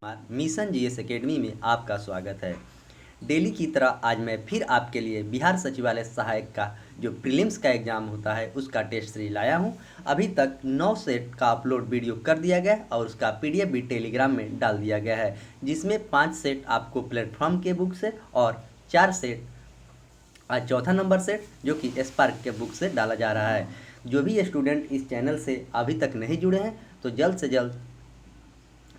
Mission GS academy में आपका स्वागत है। डेली की तरह आज मैं फिर आपके लिए बिहार सचिवालय सहायक का जो प्रीलिम्स का एग्ज़ाम होता है उसका टेस्ट सीरीज लाया हूं। अभी तक 9 सेट का अपलोड वीडियो कर दिया गया है और उसका पीडीएफ भी टेलीग्राम में डाल दिया गया है, जिसमें 5 सेट आपको प्लेटफॉर्म के बुक से और 4 सेट आज चौथा नंबर सेट जो कि स्पार्क के बुक से डाला जा रहा है। जो भी स्टूडेंट इस चैनल से अभी तक नहीं जुड़े हैं तो जल्द से जल्द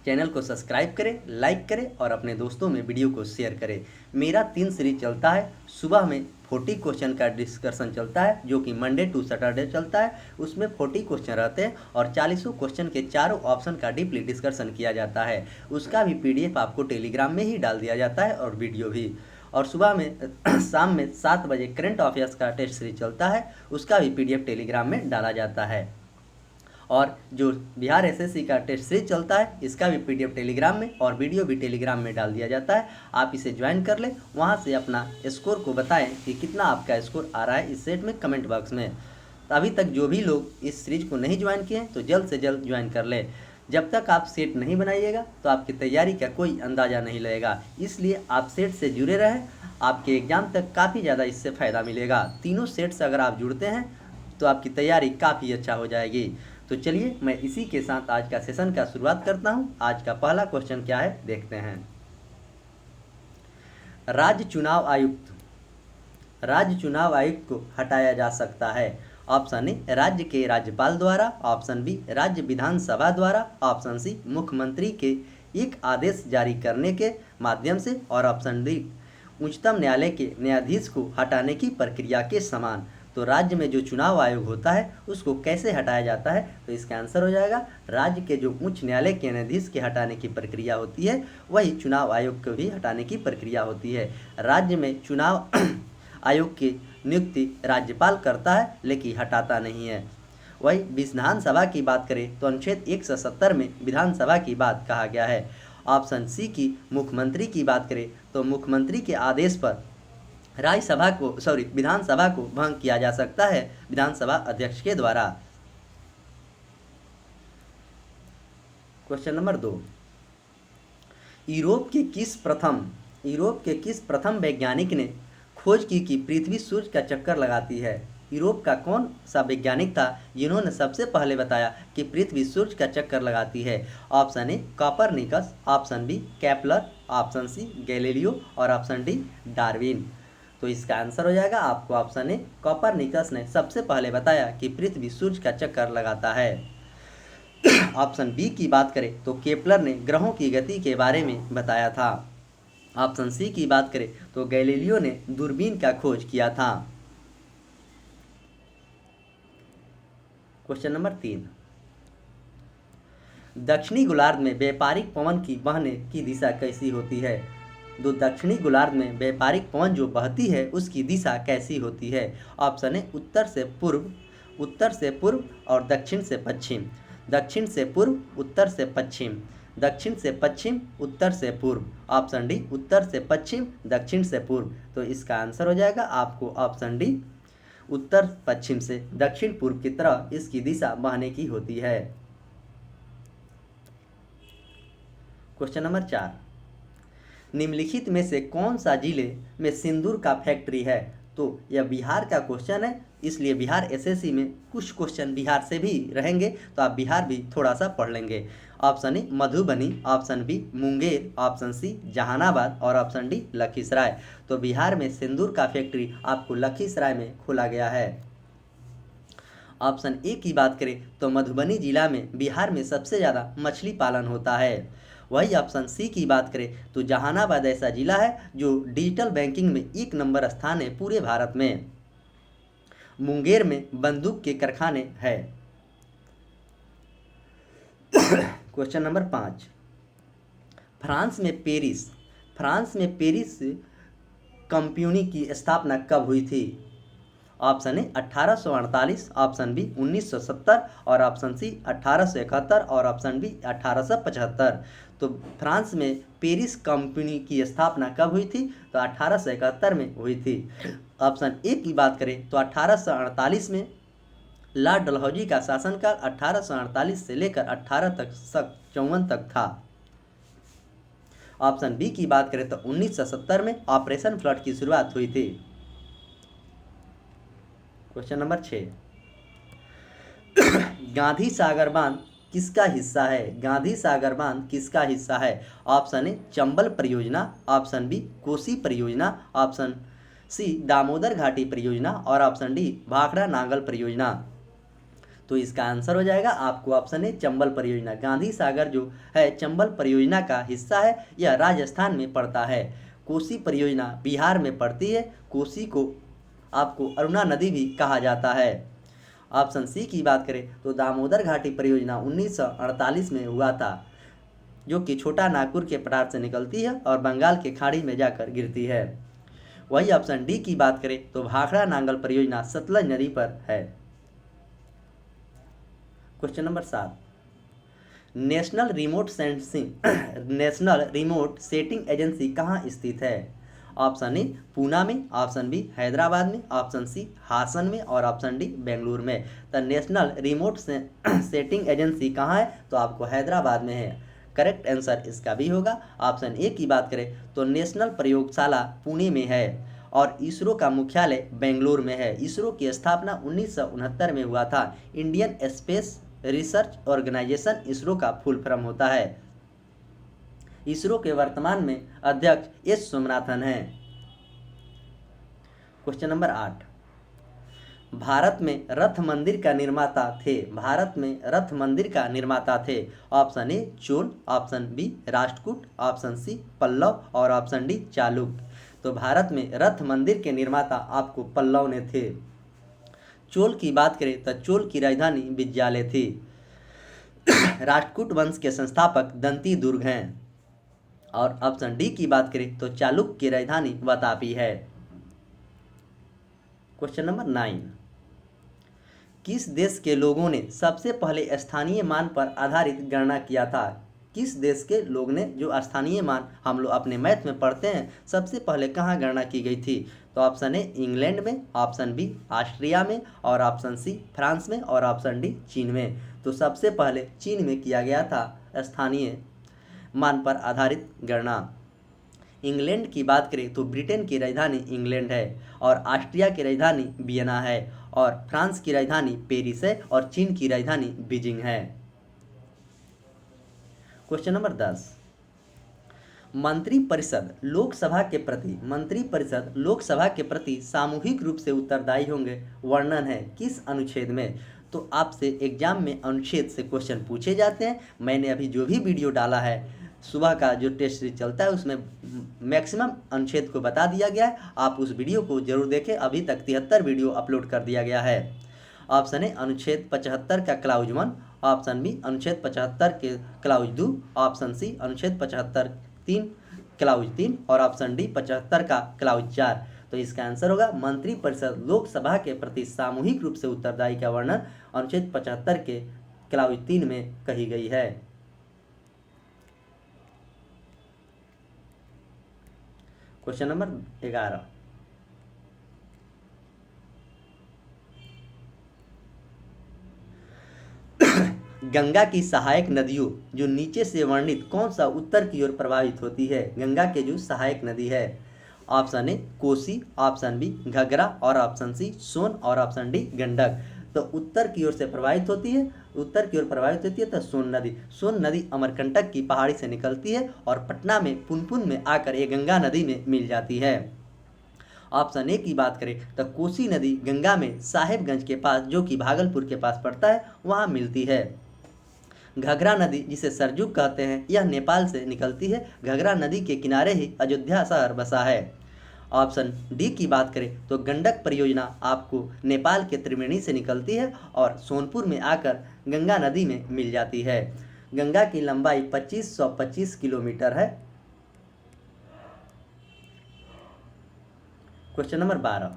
चैनल को सब्सक्राइब करें, लाइक करें और अपने दोस्तों में वीडियो को शेयर करें। मेरा 3 सीरीज चलता है। सुबह में 40 क्वेश्चन का डिस्कशन चलता है जो कि मंडे टू सैटरडे चलता है। उसमें 40 क्वेश्चन रहते हैं और 40 क्वेश्चन के चारों ऑप्शन का डीपली डिस्कशन किया जाता है। उसका भी पीडीएफ आपको टेलीग्राम में ही डाल दिया जाता है और वीडियो भी। और सुबह में शाम में 7 बजे करंट अफेयर्स का टेस्ट सीरीज चलता है, उसका भी पीडीएफ टेलीग्राम में डाला जाता है। और जो बिहार एसएससी का टेस्ट सीरीज चलता है इसका भी पीडीएफ टेलीग्राम में और वीडियो भी टेलीग्राम में डाल दिया जाता है। आप इसे ज्वाइन कर लें, वहां से अपना स्कोर को बताएं कि कितना आपका स्कोर आ रहा है इस सेट में कमेंट बॉक्स में। तो अभी तक जो भी लोग इस सीरीज को नहीं ज्वाइन किए तो जल्द से जल्द ज्वाइन कर लें। जब तक आप सेट नहीं बनाइएगा तो आपकी तैयारी का कोई अंदाज़ा नहीं लगेगा, इसलिए आप सेट से जुड़े रहें। आपके एग्ज़ाम तक काफ़ी ज़्यादा इससे फ़ायदा मिलेगा। तीनों सेट से अगर आप जुड़ते हैं तो आपकी तैयारी काफ़ी अच्छा हो जाएगी। तो चलिए मैं इसी के साथ आज का सेशन का शुरुआत करता हूं। आज का पहला क्वेश्चन क्या है देखते हैं। राज्य चुनाव आयुक्त को हटाया जा सकता है। ऑप्शन ए राज्य के राज्यपाल द्वारा, ऑप्शन बी राज्य विधानसभा द्वारा, ऑप्शन सी मुख्यमंत्री के एक आदेश जारी करने के माध्यम से और ऑप्शन डी उच्चतम न्यायालय के न्यायाधीश को हटाने की प्रक्रिया के समान। तो राज्य में जो चुनाव आयोग होता है उसको कैसे हटाया जाता है, तो इसका आंसर हो जाएगा राज्य के जो उच्च न्यायालय के न्यायाधीश के हटाने की प्रक्रिया होती है वही चुनाव आयोग को भी हटाने की प्रक्रिया होती है। राज्य में चुनाव आयोग की नियुक्ति राज्यपाल करता है लेकिन हटाता नहीं है। वही विधानसभा की बात करें तो अनुच्छेद 170 में विधानसभा की बात कहा गया है। ऑप्शन सी की मुख्यमंत्री की बात करें तो मुख्यमंत्री के आदेश पर विधानसभा को भंग किया जा सकता है विधानसभा अध्यक्ष के द्वारा। क्वेश्चन नंबर 2, यूरोप के किस प्रथम वैज्ञानिक ने खोज की कि पृथ्वी सूर्य का चक्कर लगाती है। यूरोप का कौन सा वैज्ञानिक था जिन्होंने सबसे पहले बताया कि पृथ्वी सूर्य का चक्कर लगाती है। Option A Copernicus, option B Kepler, option C Galileo और ऑप्शन डी डार्विन। तो इसका आंसर हो जाएगा आपको ऑप्शन ए कोपरनिकस ने सबसे पहले बताया कि पृथ्वी सूर्य का चक्कर लगाता है। ऑप्शन बी की बात करें तो केपलर ने ग्रहों की गति के बारे में बताया था। ऑप्शन सी की बात करें तो गैलीलियो ने दूरबीन का खोज किया था। क्वेश्चन नंबर 3, दक्षिणी गोलार्ध में व्यापारिक पवन की बहने की दिशा कैसी होती है। तो दक्षिणी गोलार्ध में व्यापारिक पवन जो बहती है उसकी दिशा कैसी होती है। ऑप्शन ए उत्तर से पूर्व और दक्षिण से पश्चिम, दक्षिण से पूर्व, उत्तर से पश्चिम, दक्षिण से पश्चिम, उत्तर से पूर्व। ऑप्शन डी उत्तर से पश्चिम, दक्षिण से पूर्व। तो इसका आंसर हो जाएगा आपको ऑप्शन डी उत्तर पश्चिम से दक्षिण पूर्व की तरफ इसकी दिशा बहने की होती है। क्वेश्चन नंबर 4, निम्नलिखित में से कौन सा जिले में सिंदूर का फैक्ट्री है। तो यह बिहार का क्वेश्चन है, इसलिए बिहार एसएससी में कुछ क्वेश्चन बिहार से भी रहेंगे तो आप बिहार भी थोड़ा सा पढ़ लेंगे। Option A Madhubani, option B Munger, option C Jahanabad और ऑप्शन डी लखीसराय। तो बिहार में सिंदूर का फैक्ट्री आपको लखीसराय में खोला गया है। ऑप्शन ए की बात करें तो मधुबनी जिला में बिहार में सबसे ज़्यादा मछली पालन होता है। वही ऑप्शन सी की बात करें तो जहानाबाद ऐसा जिला है जो डिजिटल बैंकिंग में 1 नंबर स्थान है पूरे भारत में। मुंगेर में बंदूक के कारखाने हैं। क्वेश्चन नंबर 5, फ्रांस में पेरिस कंपनी की स्थापना कब हुई थी। ऑप्शन ए 1848, ऑप्शन बी 1970 और ऑप्शन सी 1871 और ऑप्शन बी 1875। तो फ्रांस में पेरिस कंपनी की स्थापना कब हुई थी, तो 1871 में हुई थी। ऑप्शन ए की बात करें तो 1848 में लॉर्ड डलहौजी का शासनकाल 1848 से लेकर 1854 तक था। ऑप्शन बी की बात करें तो 1970 में ऑपरेशन फ्लड की शुरुआत हुई थी। क्वेश्चन नंबर 6, गांधी सागर बांध किसका हिस्सा है? गांधी सागर बांध किसका हिस्सा है? ऑप्शन ए चंबल परियोजना, ऑप्शन बी कोसी परियोजना, ऑप्शन सी दामोदर घाटी परियोजना और ऑप्शन डी भाखड़ा नांगल परियोजना। तो इसका आंसर हो जाएगा आपको ऑप्शन ए चंबल परियोजना। गांधी सागर जो है चंबल परियोजना का हिस्सा है, यह राजस्थान में पड़ता है। कोसी परियोजना बिहार में पड़ती है। कोसी को आपको अरुणा नदी भी कहा जाता है। ऑप्शन सी की बात करें तो दामोदर घाटी परियोजना 1948 में हुआ था, जो कि छोटा नागपुर के पठार से निकलती है और बंगाल के खाड़ी में जाकर गिरती है। वही ऑप्शन डी की बात करें तो भाखड़ा नांगल परियोजना सतलज नदी पर है। Question number 7, national remote setting agency कहाँ स्थित है? ऑप्शन ए पूना में, ऑप्शन बी हैदराबाद में, ऑप्शन सी हासन में और ऑप्शन डी बेंगलुरु में। तो नेशनल रिमोट सेटिंग एजेंसी कहाँ है? तो आपको हैदराबाद में है। करेक्ट आंसर इसका भी होगा। ऑप्शन ए की बात करें तो नेशनल प्रयोगशाला पुणे में है और इसरो का मुख्यालय बेंगलुरु में है। इसरो की स्थापना 1969 में हुआ था। Indian space research organisation ISRO का फुल फॉर्म होता है। इसरो के वर्तमान में अध्यक्ष एस सोमनाथन हैं। क्वेश्चन नंबर 8, भारत में रथ मंदिर का निर्माता थे। भारत में रथ मंदिर का निर्माता थे। Option A Chola, option B Rashtrakuta, option C Pallava और ऑप्शन डी चालुक्य। तो भारत में रथ मंदिर के निर्माता आपको पल्लव ने थे। चोल की बात करें तो चोल की राजधानी विद्यालय थी। राष्ट्रकूट वंश के संस्थापक दंती दुर्ग हैं। और ऑप्शन डी की बात करें तो चालुक्य की राजधानी वातापी है। क्वेश्चन नंबर 9, किस देश के लोगों ने सबसे पहले स्थानीय मान पर आधारित गणना किया था? किस देश के लोग ने जो स्थानीय मान हम लोग अपने मैथ में पढ़ते हैं, सबसे पहले कहाँ गणना की गई थी? तो ऑप्शन ए इंग्लैंड में, ऑप्शन बी ऑस्ट्रिया में और ऑप्शन सी फ्रांस में और ऑप्शन डी चीन में। तो सबसे पहले चीन में किया गया था स्थानीय मान पर आधारित गणना। इंग्लैंड की बात करें तो ब्रिटेन की राजधानी इंग्लैंड है और ऑस्ट्रिया की राजधानी वियना है और फ्रांस की राजधानी पेरिस है और चीन की राजधानी बीजिंग है। क्वेश्चन नंबर 10, मंत्रिपरिषद लोकसभा के प्रति सामूहिक रूप से उत्तरदायी होंगे, वर्णन है किस अनुच्छेद में? तो आपसे एग्जाम में अनुच्छेद से क्वेश्चन पूछे जाते हैं। मैंने अभी जो भी वीडियो डाला है, सुबह का जो टेस्ट सीरीज चलता है, उसमें मैक्सिमम अनुच्छेद को बता दिया गया है। आप उस वीडियो को जरूर देखें। अभी तक 73 वीडियो अपलोड कर दिया गया है। ऑप्शन ए अनुच्छेद 75 का क्लाउज 1, ऑप्शन बी अनुच्छेद 75 के क्लाउज 2, ऑप्शन सी अनुच्छेद 75 3 क्लाउज 3 और ऑप्शन डी 75 का क्लाउज 4। तो इसका आंसर होगा मंत्रिपरिषद लोकसभा के प्रति सामूहिक रूप से उत्तरदायी का वर्णन अनुच्छेद 75 के क्लाउज 3 में कही गई है। क्वेश्चन नंबर 11, गंगा की सहायक नदियों जो नीचे से वर्णित कौन सा उत्तर की ओर प्रवाहित होती है? गंगा के जो सहायक नदी है, option A Kosi, option B Ghaghara और ऑप्शन सी सोन और ऑप्शन डी गंडक। तो उत्तर की ओर प्रवाहित होती है तो सोन नदी अमरकंटक की पहाड़ी से निकलती है और पटना में पुनपुन में आकर ये गंगा नदी में मिल जाती है। ऑप्शन ए की बात करें तो कोसी नदी गंगा में साहेबगंज के पास, जो कि भागलपुर के पास पड़ता है, वहाँ मिलती है। घग्गरा नदी जिसे सरजू कहते हैं, यह नेपाल से निकलती है। घग्गरा नदी के किनारे ही अयोध्या शहर बसा है। ऑप्शन डी की बात करें तो गंडक परियोजना आपको नेपाल के त्रिवेणी से निकलती है और सोनपुर में आकर गंगा नदी में मिल जाती है। गंगा की लंबाई 2525 किलोमीटर है। क्वेश्चन नंबर 12,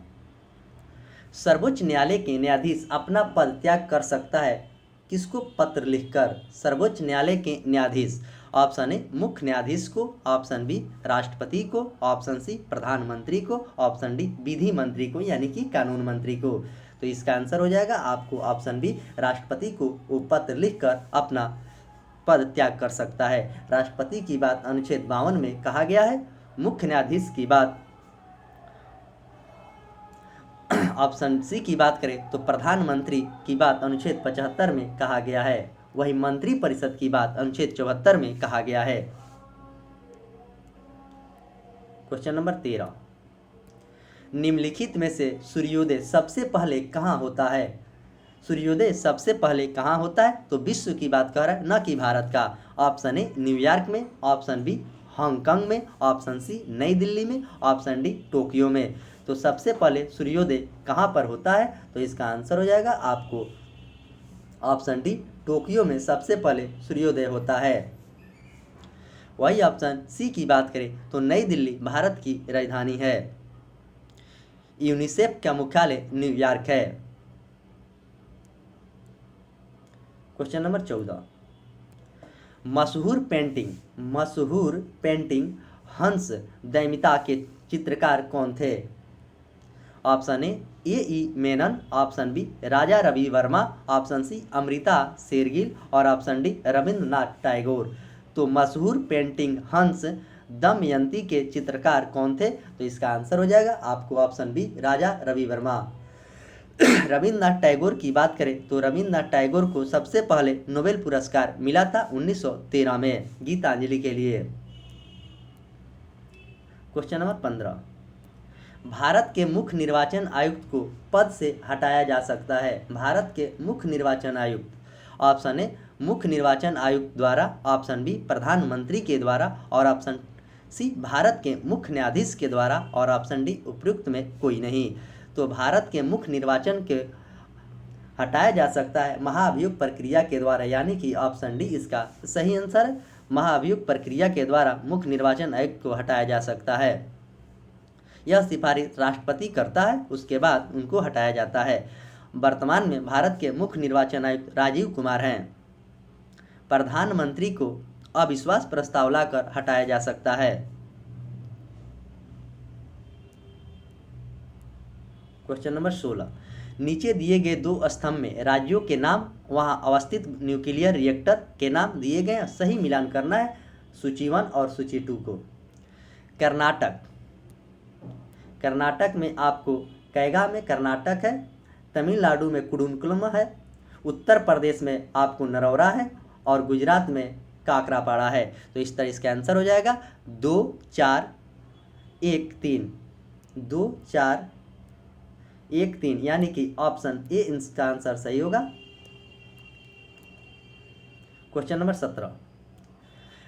सर्वोच्च न्यायालय के न्यायाधीश अपना पद त्याग कर सकता है किसको पत्र लिखकर? सर्वोच्च न्यायालय के न्यायाधीश, ऑप्शन ए मुख्य न्यायाधीश को, ऑप्शन बी राष्ट्रपति को, ऑप्शन सी प्रधानमंत्री को, ऑप्शन डी विधि मंत्री को यानी कि कानून मंत्री को। तो इसका आंसर हो जाएगा आपको ऑप्शन बी राष्ट्रपति को वो पत्र लिखकर अपना पद त्याग कर सकता है। राष्ट्रपति की बात अनुच्छेद 52 में कहा गया है। मुख्य न्यायाधीश की बात ऑप्शन सी की बात करें तो प्रधानमंत्री की बात अनुच्छेद 75 में कहा गया है। वही मंत्रिपरिषद की बात अनुच्छेद 74 में कहा गया है। क्वेश्चन नंबर 13, निम्नलिखित में से सूर्योदय सबसे पहले कहाँ होता है? सूर्योदय सबसे पहले कहाँ होता है? तो विश्व की बात कर रहा है, न कि भारत का। ऑप्शन ए न्यूयॉर्क में, ऑप्शन बी हांगकांग में, ऑप्शन सी नई दिल्ली में, ऑप्शन डी टोक्यो में। तो सबसे पहले सूर्योदय कहाँ पर होता है? तो इसका आंसर हो जाएगा आपको ऑप्शन डी टोक्यो में सबसे पहले सूर्योदय होता है। वही ऑप्शन सी की बात करें तो नई दिल्ली भारत की राजधानी है। यूनिसेफ का मुख्यालय न्यूयॉर्क है। क्वेश्चन नंबर 14, मशहूर पेंटिंग हंस दैमिता के चित्रकार कौन थे? Option A Menon, option B Raja Ravi Varma, option C Amrita Shergil और ऑप्शन डी रविंद्रनाथ टैगोर। तो मशहूर पेंटिंग हंस दमयंती के चित्रकार कौन थे? तो इसका आंसर हो जाएगा आपको ऑप्शन बी राजा रवि वर्मा। रविंद्रनाथ टैगोर की बात करें तो रविंद्रनाथ टैगोर को सबसे पहले नोबेल पुरस्कार मिला था 1913 में गीतांजलि के लिए। क्वेश्चन नंबर 15, भारत के मुख्य निर्वाचन आयुक्त को पद से हटाया जा सकता है। भारत के मुख्य निर्वाचन आयुक्त, ऑप्शन ए मुख्य निर्वाचन आयुक्त द्वारा, ऑप्शन बी प्रधानमंत्री के द्वारा और ऑप्शन सी भारत के मुख्य न्यायाधीश के द्वारा और ऑप्शन डी उपयुक्त में कोई नहीं। तो भारत के मुख्य निर्वाचन के हटाया जा सकता है महाभियोग प्रक्रिया के द्वारा, यानी कि ऑप्शन डी इसका सही आंसर है। महाभियोग प्रक्रिया के द्वारा मुख्य निर्वाचन आयुक्त को हटाया जा सकता है। यह सिफारिश राष्ट्रपति करता है, उसके बाद उनको हटाया जाता है। वर्तमान में भारत के मुख्य निर्वाचन आयुक्त राजीव कुमार हैं। प्रधानमंत्री को अविश्वास प्रस्ताव लाकर हटाया जा सकता है। क्वेश्चन नंबर 16, नीचे दिए गए दो स्तंभ में राज्यों के नाम वहां अवस्थित न्यूक्लियर रिएक्टर के नाम दिए गए, सही मिलान करना है सूची 1 और सूची 2 को। कर्नाटक में आपको कैगा में कर्नाटक है, तमिलनाडु में कुडुनकुलम है, उत्तर प्रदेश में आपको नरौरा है और गुजरात में काकरापाड़ा है। तो इस तरह इसका आंसर हो जाएगा 2 4 1 3, 2 4 1 3, यानी कि ऑप्शन ए इसका आंसर सही होगा। क्वेश्चन नंबर 17,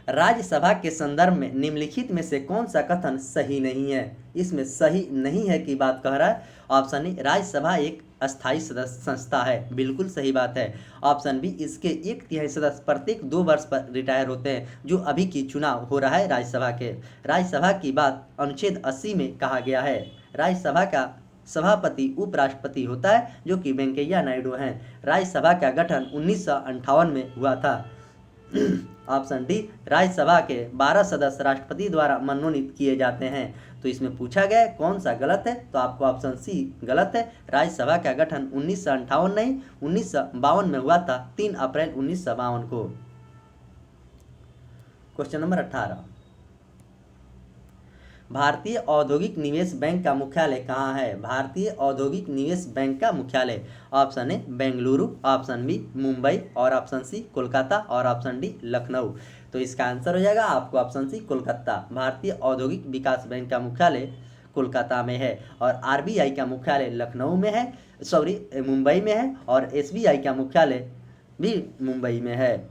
राज्यसभा के संदर्भ में निम्नलिखित में से कौन सा कथन सही नहीं है? इसमें सही नहीं है की बात कह रहा है। ऑप्शन ए राज्यसभा एक अस्थायी सदस्य संस्था है, बिल्कुल सही बात है। ऑप्शन बी इसके 1/3 सदस्य प्रत्येक 2 वर्ष पर रिटायर होते हैं, जो अभी की चुनाव हो रहा है राज्यसभा के। राज्यसभा की बात अनुच्छेद 80 में कहा गया है। राज्यसभा का सभापति उपराष्ट्रपति होता है, जो कि वेंकैया नायडू हैं। राज्यसभा का गठन 1958 में हुआ था। ऑप्शन डी राज्यसभा के 12 सदस्य राष्ट्रपति द्वारा मनोनीत किए जाते हैं। तो इसमें पूछा गया है कौन सा गलत है, तो आपको ऑप्शन सी गलत है। राज्यसभा का गठन 1958 नहीं 1952 में हुआ था, 3 अप्रैल 1952 को। क्वेश्चन नंबर 18, भारतीय औद्योगिक निवेश बैंक का मुख्यालय कहाँ है? भारतीय औद्योगिक निवेश बैंक का मुख्यालय, option A Bengaluru, option B Mumbai और ऑप्शन सी कोलकाता और ऑप्शन डी लखनऊ। तो इसका आंसर हो जाएगा आपको ऑप्शन सी कोलकाता। भारतीय औद्योगिक विकास बैंक का मुख्यालय कोलकाता में है और आरबीआई का मुख्यालय लखनऊ में है, मुंबई में है और एसबीआई का मुख्यालय भी मुंबई में है।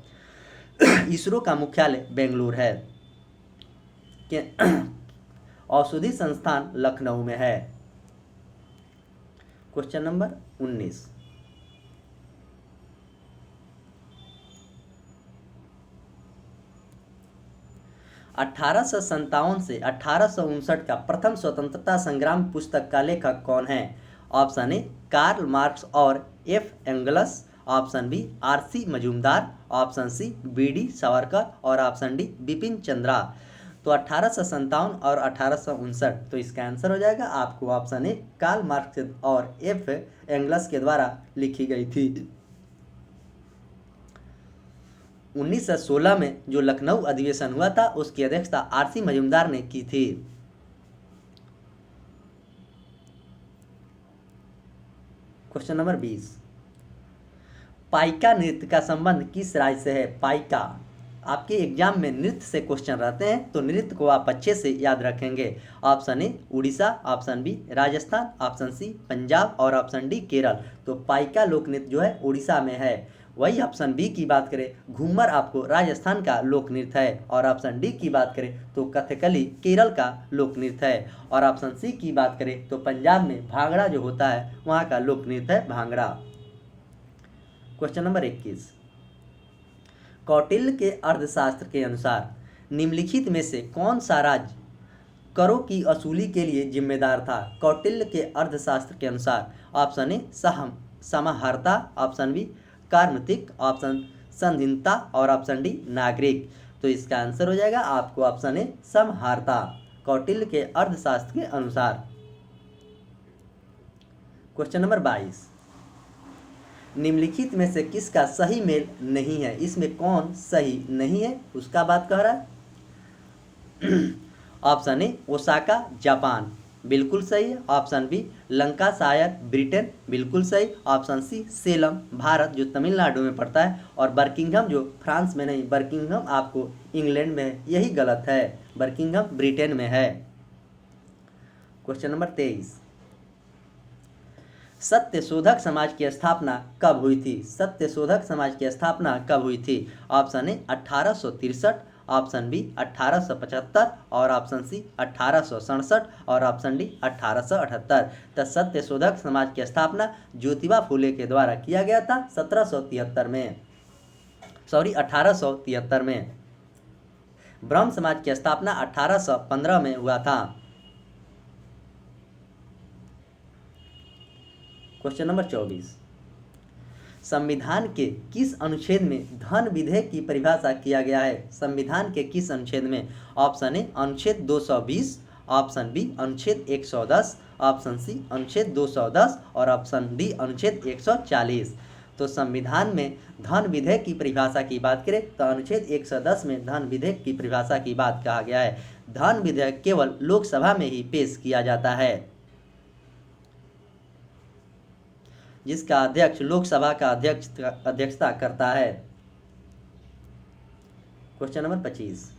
इसरो का मुख्यालय बेंगलुरु है। औषधि संस्थान लखनऊ में है। क्वेश्चन नंबर 19, (1857) से 1859 का प्रथम स्वतंत्रता संग्राम पुस्तक का लेखक कौन है? ऑप्शन ए कार्ल मार्क्स और F Engels, option B RC Majumdar, option C BD Savarkar और ऑप्शन डी बिपिन चंद्रा। तो 1857 और 1859, तो इसका आंसर हो जाएगा आपको ऑप्शन ए कार्ल मार्क्स और एफ एंगल्स के द्वारा लिखी गई थी। 1916 में जो लखनऊ अधिवेशन हुआ था उसकी अध्यक्षता आरसी मजूमदार ने की थी। क्वेश्चन नंबर 20, पाइका नृत्य का संबंध किस राज्य से है? पाइका, आपके एग्जाम में नृत्य से क्वेश्चन रहते हैं तो नृत्य को आप अच्छे से याद रखेंगे। Option A Orissa, option B Rajasthan, option C Punjab और ऑप्शन डी केरल। तो पाइका लोक नृत्य जो है उड़ीसा में है। वही ऑप्शन बी की बात करें घूमर आपको राजस्थान का लोक नृत्य है, और ऑप्शन डी की बात करें तो कथकली केरल का लोक नृत्य है, और ऑप्शन सी की बात करें तो पंजाब में भांगड़ा जो होता है वहाँ का लोक नृत्य है भांगड़ा। क्वेश्चन नंबर 21, कौटिल्य के अर्थशास्त्र के अनुसार निम्नलिखित में से कौन सा राज्य करों की वसूली के लिए जिम्मेदार था? कौटिल्य के अर्थशास्त्र के अनुसार ऑप्शन ए समाहर्ता, ऑप्शन बी कार्मतिक, ऑप्शन संधिनता और ऑप्शन डी नागरिक। तो इसका आंसर हो जाएगा आपको ऑप्शन ए समहारता, कौटिल्य के अर्थशास्त्र के अनुसार। क्वेश्चन नंबर 22, निम्नलिखित में से किसका सही मेल नहीं है? इसमें कौन सही नहीं है उसका बात कह रहा है। ऑप्शन ए ओसाका जापान, बिल्कुल सही है। ऑप्शन बी लंकाशायर ब्रिटेन, बिल्कुल सही। ऑप्शन सी सेलम भारत जो तमिलनाडु में पड़ता है, और बर्किंघम जो फ्रांस में नहीं, बर्किंघम आपको इंग्लैंड में है, यही गलत है, बर्किंघम ब्रिटेन में है। क्वेश्चन नंबर 23, सत्यशोधक समाज की स्थापना कब हुई थी? सत्यशोधक समाज की स्थापना कब हुई थी? ऑप्शन ए 1863, ऑप्शन बी 1875 और ऑप्शन सी 1867 और ऑप्शन डी 1878। तो सत्यशोधक समाज की स्थापना ज्योतिबा फुले के द्वारा किया गया था 1873 में। ब्रह्म समाज की स्थापना 1815 में हुआ था। क्वेश्चन नंबर 24, संविधान के किस अनुच्छेद में धन विधेयक की परिभाषा किया गया है? संविधान के किस अनुच्छेद में? ऑप्शन ए अनुच्छेद 220, ऑप्शन बी अनुच्छेद 110, ऑप्शन सी अनुच्छेद 210 और ऑप्शन डी अनुच्छेद 140। तो संविधान में धन विधेयक की परिभाषा की बात करें तो अनुच्छेद 110 में धन विधेयक की परिभाषा की बात कहा गया है। धन विधेयक केवल लोकसभा में ही पेश किया जाता है, जिसका अध्यक्ष लोकसभा का अध्यक्षता करता है। क्वेश्चन नंबर 25,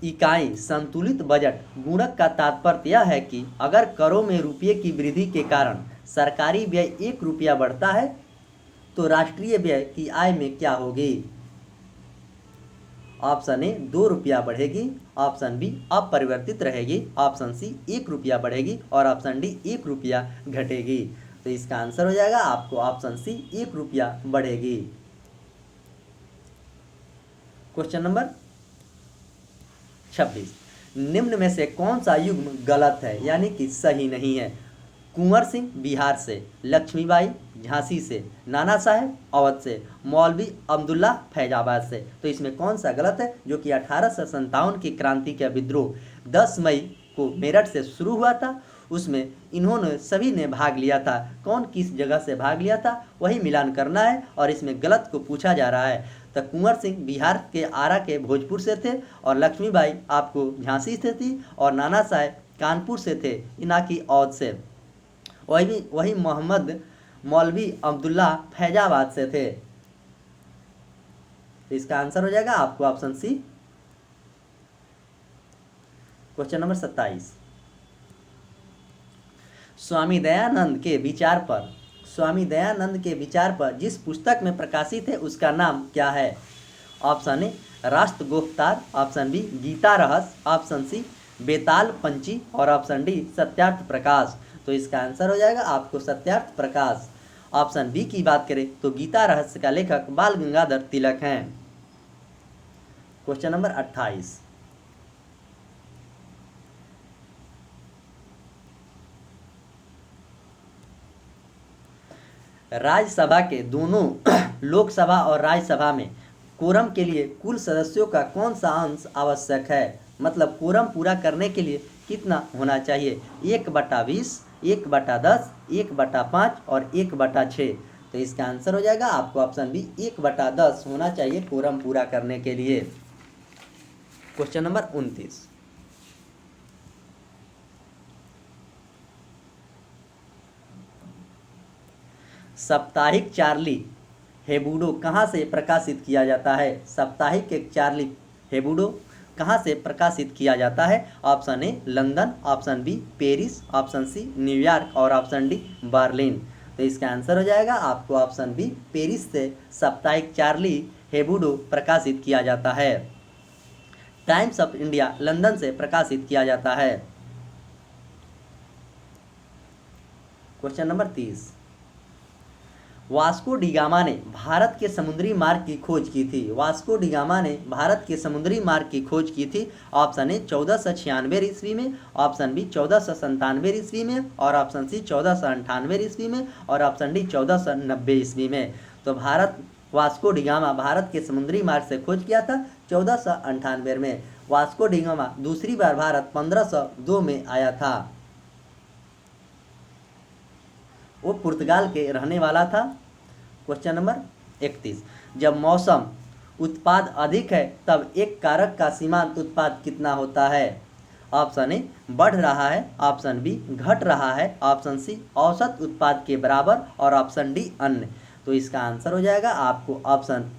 इकाई संतुलित बजट गुणक का तात्पर्य यह है कि अगर करों में रुपये की वृद्धि के कारण सरकारी व्यय 1 रुपया बढ़ता है तो राष्ट्रीय व्यय की आय में क्या होगी? ऑप्शन ए 2 रुपया बढ़ेगी, ऑप्शन बी अपरिवर्तित रहेगी, ऑप्शन सी 1 रुपया बढ़ेगी और ऑप्शन डी 1 रुपया घटेगी। तो इसका आंसर हो जाएगा आपको ऑप्शन सी 1 रुपया बढ़ेगी। क्वेश्चन नंबर 26, निम्न में से कौन सा युग्म गलत है यानी कि सही नहीं है? कुंवर सिंह बिहार से, लक्ष्मीबाई झांसी से, नाना साहेब अवध से, मौलवी अब्दुल्ला फैजाबाद से। तो इसमें कौन सा गलत है? जो कि 1857 की क्रांति का विद्रोह 10 मई को मेरठ से शुरू हुआ था, उसमें इन्होंने सभी ने भाग लिया था। कौन किस जगह से भाग लिया था वही मिलान करना है, और इसमें गलत को पूछा जा रहा है। तो कुंवर सिंह बिहार के आरा के भोजपुर से थे, और लक्ष्मीबाई आपको झांसी से थी, और नाना साहेब कानपुर से थे, ना कि अवध से। वही मोहम्मद मौलवी अब्दुल्ला फैजाबाद से थे। तो इसका आंसर हो जाएगा आपको ऑप्शन सी। क्वेश्चन नंबर 27, स्वामी दयानंद के विचार पर जिस पुस्तक में प्रकाशित है उसका नाम क्या है? ऑप्शन ए राष्ट्रगोप्तार, option B Gita Rahasya, option सी बेताल पंची और ऑप्शन डी सत्यार्थ प्रकाश। तो इसका आंसर हो जाएगा आपको सत्यार्थ प्रकाश। ऑप्शन बी की बात करें तो गीता रहस्य का लेखक बाल गंगाधर तिलक हैं। क्वेश्चन नंबर 28, राज्यसभा के दोनों लोकसभा और राज्यसभा में कोरम के लिए कुल सदस्यों का कौन सा अंश आवश्यक है? मतलब कोरम पूरा करने के लिए कितना होना चाहिए? 1/20, 1/10, 1/5 और 1/6। तो इसका आंसर हो जाएगा आपको ऑप्शन बी 1/10 होना चाहिए कोरम पूरा करने के लिए। क्वेश्चन नंबर 29, साप्ताहिक चार्ली हेबुडो कहाँ से प्रकाशित किया जाता है? साप्ताहिक एक चार्ली हेबुडो कहाँ से प्रकाशित किया जाता है? Option A London, option B Paris, option C New York और ऑप्शन डी बर्लिन। तो इसका आंसर हो जाएगा आपको ऑप्शन बी पेरिस से साप्ताहिक चार्ली हेबुडो प्रकाशित किया जाता है। टाइम्स ऑफ इंडिया लंदन से प्रकाशित किया जाता है। Question number 30, Vasco D gamma ने भारत के समुद्री मार्ग की खोज की थी। वास्को डी गामा ने भारत के समुद्री मार्ग की खोज की थी। ऑप्शन ए 1496 ईस्वी में, ऑप्शन बी 1497 ईस्वी में और ऑप्शन सी 1498 ईस्वी में और ऑप्शन डी 1490 ईस्वी में। तो वास्को डी गामा भारत के समुद्री मार्ग से खोज किया था 1498 में। वास्को डी गामा दूसरी बार भारत 1502 में आया था। वो पुर्तगाल के रहने वाला था। क्वेश्चन नंबर 31, जब मौसम उत्पाद अधिक है तब एक कारक का सीमांत उत्पाद कितना होता है? ऑप्शन ए बढ़ रहा है, ऑप्शन बी घट रहा है, ऑप्शन सी औसत उत्पाद के बराबर और ऑप्शन डी अन्य। तो इसका आंसर हो जाएगा आपको ऑप्शन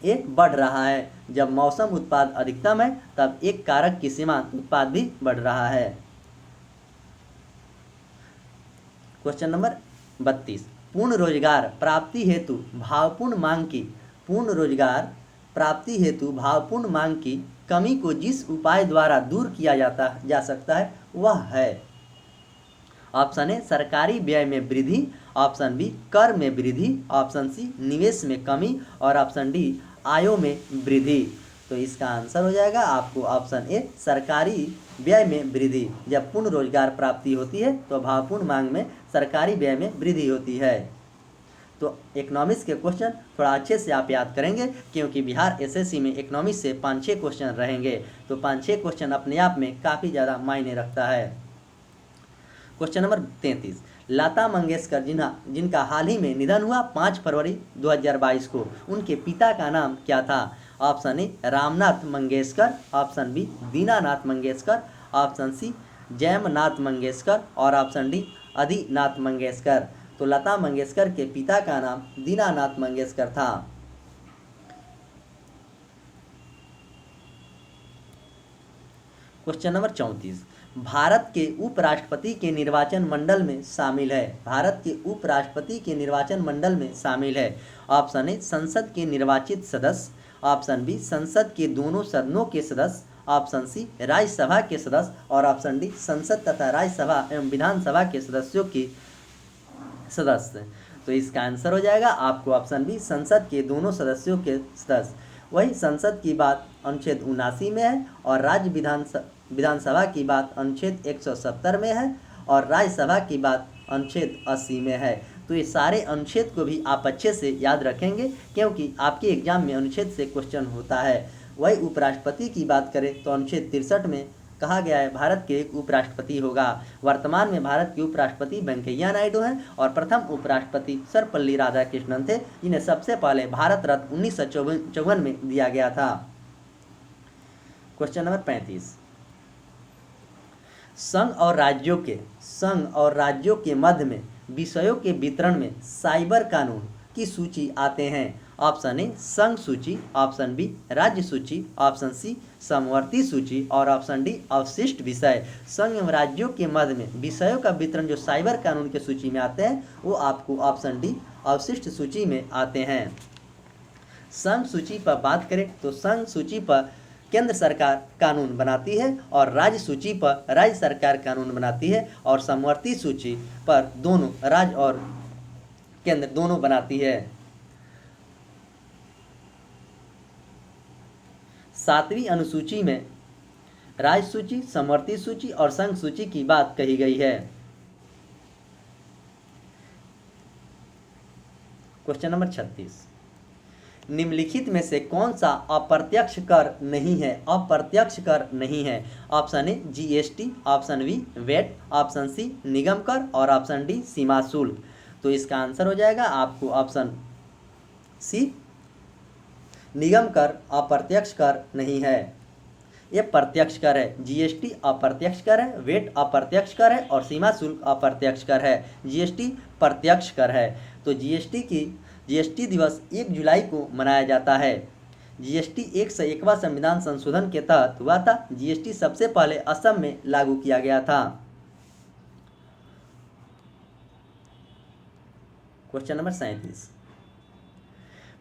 ए बढ़ रहा है। जब मौसम उत्पाद अधिकतम है तब एक कारक की सीमांत उत्पाद भी बढ़ रहा है। क्वेश्चन नंबर 32, पूर्ण रोजगार प्राप्ति हेतु भावपूर्ण मांग की कमी को जिस उपाय द्वारा दूर किया जा सकता है वह है। ऑप्शन ए सरकारी व्यय में वृद्धि, ऑप्शन बी कर में वृद्धि, ऑप्शन सी निवेश में कमी और ऑप्शन डी आयों में वृद्धि। तो इसका आंसर हो जाएगा आपको ऑप्शन ए सरकारी व्यय में वृद्धि। जब पूर्ण रोजगार प्राप्ति होती है तो भावपूर्ण मांग में सरकारी व्यय में वृद्धि होती है। तो इकोनॉमिक्स के क्वेश्चन थोड़ा अच्छे से आप याद करेंगे क्योंकि बिहार एसएससी में इकोनॉमिक्स से 5-6 क्वेश्चन रहेंगे। तो 5-6 क्वेश्चन अपने आप में काफ़ी ज़्यादा मायने रखता है। क्वेश्चन नंबर 33, लता मंगेशकर जिनका हाल ही में निधन हुआ 5 फरवरी 2022 को, उनके पिता का नाम क्या था? Option A Ramnath Mangeshkar, option B Dinanath Mangeshkar, option C Jaymanath Mangeshkar और ऑप्शन डी आदिनाथ मंगेशकर। तो लता मंगेशकर के पिता का नाम दीनानाथ मंगेशकर था। क्वेश्चन नंबर 34, भारत के उपराष्ट्रपति के निर्वाचन मंडल में शामिल है। भारत के उपराष्ट्रपति के निर्वाचन मंडल में शामिल है। ऑप्शन ए संसद के निर्वाचित सदस्य, ऑप्शन बी संसद के दोनों सदनों के सदस्य, ऑप्शन सी राज्यसभा के सदस्य और ऑप्शन डी संसद तथा राज्यसभा एवं विधानसभा के सदस्यों के सदस्य। तो इसका आंसर हो जाएगा आपको ऑप्शन बी संसद के दोनों सदस्यों के सदस्य। वही संसद की बात अनुच्छेद 79 में है और राज्य विधानसभा की बात अनुच्छेद 170 में है और राज्यसभा की बात अनुच्छेद 80 में है। तो ये सारे अनुच्छेद को भी आप अच्छे से याद रखेंगे क्योंकि आपके एग्जाम में अनुच्छेद से क्वेश्चन होता है। वही उपराष्ट्रपति की बात करें तो अनुच्छेद 63 में कहा गया है भारत के एक उपराष्ट्रपति होगा। वर्तमान में भारत के उपराष्ट्रपति वेंकैया नायडू हैं और प्रथम उपराष्ट्रपति सर्वपल्ली राधाकृष्णन थे, जिन्हें सबसे पहले भारत रत्न 1954 में दिया गया था। क्वेश्चन नंबर 35, संघ और राज्यों के मध्य में विषयों के वितरण में साइबर कानून की सूची आते हैं। ऑप्शन ए संघ सूची, ऑप्शन बी राज्य सूची, ऑप्शन सी समवर्ती सूची और ऑप्शन डी अवशिष्ट विषय। संघ एवं राज्यों के मध्य में विषयों का वितरण जो साइबर कानून के सूची में आते हैं वो आपको ऑप्शन डी अवशिष्ट सूची में आते हैं। संघ सूची पर बात करें तो संघ सूची पर केंद्र सरकार कानून बनाती है और राज्य सूची पर राज्य सरकार कानून बनाती है और समवर्ती सूची पर दोनों राज्य और केंद्र दोनों बनाती है। 7वीं अनुसूची में राज्य सूची, समवर्ती सूची और संघ सूची की बात कही गई है। क्वेश्चन नंबर 36, निम्नलिखित में से कौन सा अप्रत्यक्ष कर नहीं है? अप्रत्यक्ष कर नहीं है। Option A GST, option B VAT, option C निगम कर और ऑप्शन डी सीमा शुल्क। तो इसका आंसर हो जाएगा आपको ऑप्शन सी, निगम कर अप्रत्यक्ष कर नहीं है, ये प्रत्यक्ष कर है। जीएसटी अप्रत्यक्ष कर है, वेट अप्रत्यक्ष कर है और सीमा शुल्क अप्रत्यक्ष कर है। जीएसटी प्रत्यक्ष कर है। तो जीएसटी दिवस 1 जुलाई को मनाया जाता है। जीएसटी 101वां संविधान संशोधन के तहत हुआ था। जीएसटी सबसे पहले असम में लागू किया गया था। क्वेश्चन नंबर 37,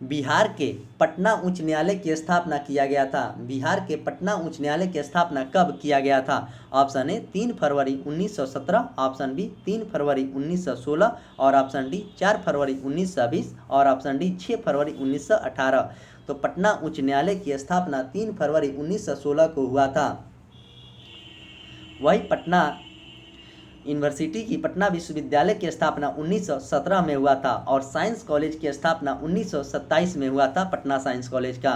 बिहार के पटना उच्च न्यायालय की स्थापना किया गया था। बिहार के पटना उच्च न्यायालय की स्थापना कब किया गया था? ऑप्शन ए 3 फरवरी 1917, ऑप्शन बी 3 फरवरी 1916 और ऑप्शन डी 4 फरवरी 1920 और ऑप्शन डी 6 फरवरी 1918। तो पटना उच्च न्यायालय की स्थापना 3 फरवरी 1916 को हुआ था। वही पटना यूनिवर्सिटी की पटना विश्वविद्यालय की स्थापना 1917 में हुआ था और साइंस कॉलेज की स्थापना 1927 में हुआ था, पटना साइंस कॉलेज का।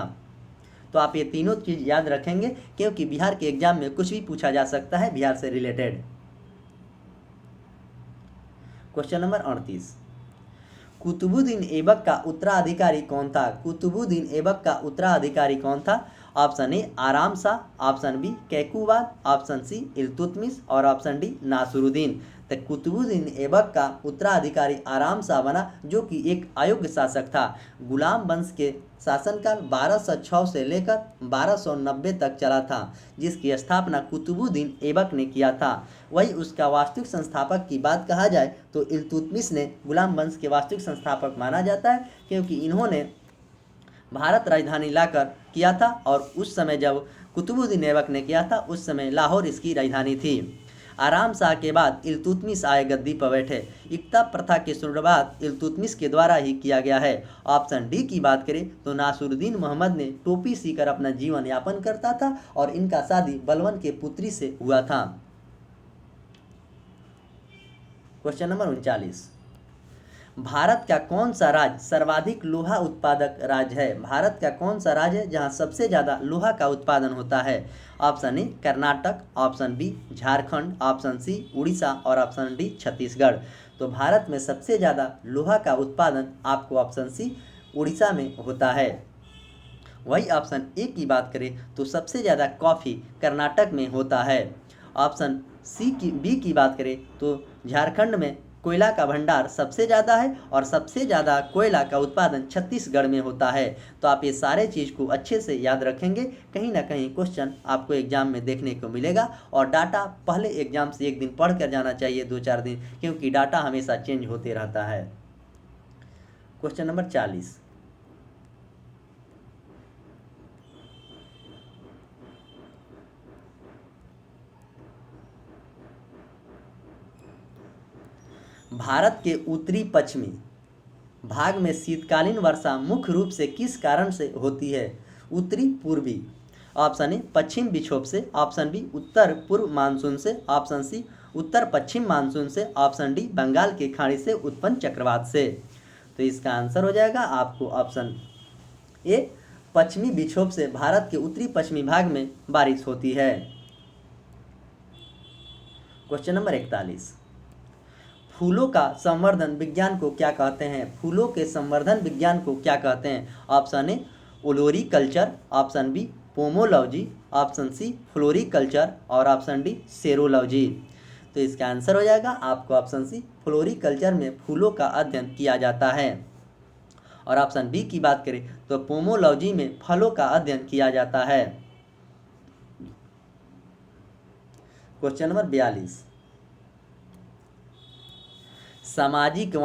तो आप ये तीनों चीज़ याद रखेंगे क्योंकि बिहार के एग्जाम में कुछ भी पूछा जा सकता है बिहार से related. Question number 38, Qutubuddin Aibak का उत्तराधिकारी कौन था? कुतुबुद्दीन ऐबक का उत्तराधिकारी कौन था? Option A Aram Shah, option B Kaiqubad, option C Iltutmish और ऑप्शन डी नासिरुद्दीन। तो कुतुबुद्दीन ऐबक का उत्तराधिकारी आराम शाह बना, जो कि एक अयोग्य शासक था। गुलाम वंश के शासनकाल 1206 से लेकर 1290 तक चला था, जिसकी स्थापना कुतुबुद्दीन ऐबक ने किया था। वही उसका वास्तविक संस्थापक की बात कहा जाए तो इल्तुतमिश ने गुलाम वंश के वास्तविक संस्थापक माना जाता है, क्योंकि इन्होंने भारत राजधानी लाकर किया था और उस समय जब कुतुबुद्दीन ऐबक ने किया था उस समय लाहौर इसकी राजधानी थी। आराम शाह के बाद इल्तुतमिश आए गद्दी पर बैठे। इक्ता प्रथा की शुरुआत इल्तुतमिश के द्वारा ही किया गया है। ऑप्शन डी की बात करें तो नासिरुद्दीन मोहम्मद ने टोपी सीकर अपना जीवन यापन करता था और इनका शादी बलवन के पुत्री से हुआ था। क्वेश्चन नंबर 39, भारत का कौन सा राज्य सर्वाधिक लोहा उत्पादक राज्य है? भारत का कौन सा राज्य है जहां सबसे ज़्यादा लोहा का उत्पादन होता है? Option A Karnataka, option B Jharkhand, option C Orissa और ऑप्शन डी छत्तीसगढ़। तो भारत में सबसे ज़्यादा लोहा का उत्पादन आपको ऑप्शन सी उड़ीसा में होता है। वही ऑप्शन ए की बात करें तो सबसे ज़्यादा कॉफ़ी कर्नाटक में होता है। ऑप्शन बी की बात करें तो झारखंड में कोयला का भंडार सबसे ज़्यादा है और सबसे ज़्यादा कोयला का उत्पादन छत्तीसगढ़ में होता है। तो आप ये सारे चीज़ को अच्छे से याद रखेंगे, कहीं ना कहीं क्वेश्चन आपको एग्जाम में देखने को मिलेगा। और डाटा पहले एग्जाम से एक दिन पढ़ कर जाना चाहिए, 2-4 दिन, क्योंकि डाटा हमेशा चेंज होते रहता है। क्वेश्चन नंबर 40, भारत के उत्तरी पश्चिमी भाग में शीतकालीन वर्षा मुख्य रूप से किस कारण से होती है? उत्तरी पूर्वी, ऑप्शन ए पश्चिम विक्षोभ से, ऑप्शन बी उत्तर पूर्व मानसून से, ऑप्शन सी उत्तर पश्चिम मानसून से, ऑप्शन डी बंगाल की खाड़ी से उत्पन्न चक्रवात से। तो इसका आंसर हो जाएगा आपको ऑप्शन ए पश्चिमी विक्षोभ से भारत के उत्तरी पश्चिमी भाग में बारिश होती है। क्वेश्चन नंबर 41, फूलों का संवर्धन विज्ञान को क्या कहते हैं? फूलों के संवर्धन विज्ञान को क्या कहते हैं? Option A olericulture, option B pomology, option C floriculture और ऑप्शन डी सेरोलॉजी। तो इसका आंसर हो जाएगा आपको ऑप्शन सी फ्लोरीकल्चर में फूलों का अध्ययन किया जाता है। और ऑप्शन बी की बात करें तो पोमोलॉजी में फलों का अध्ययन किया जाता है। क्वेश्चन नंबर 42, सामाजिक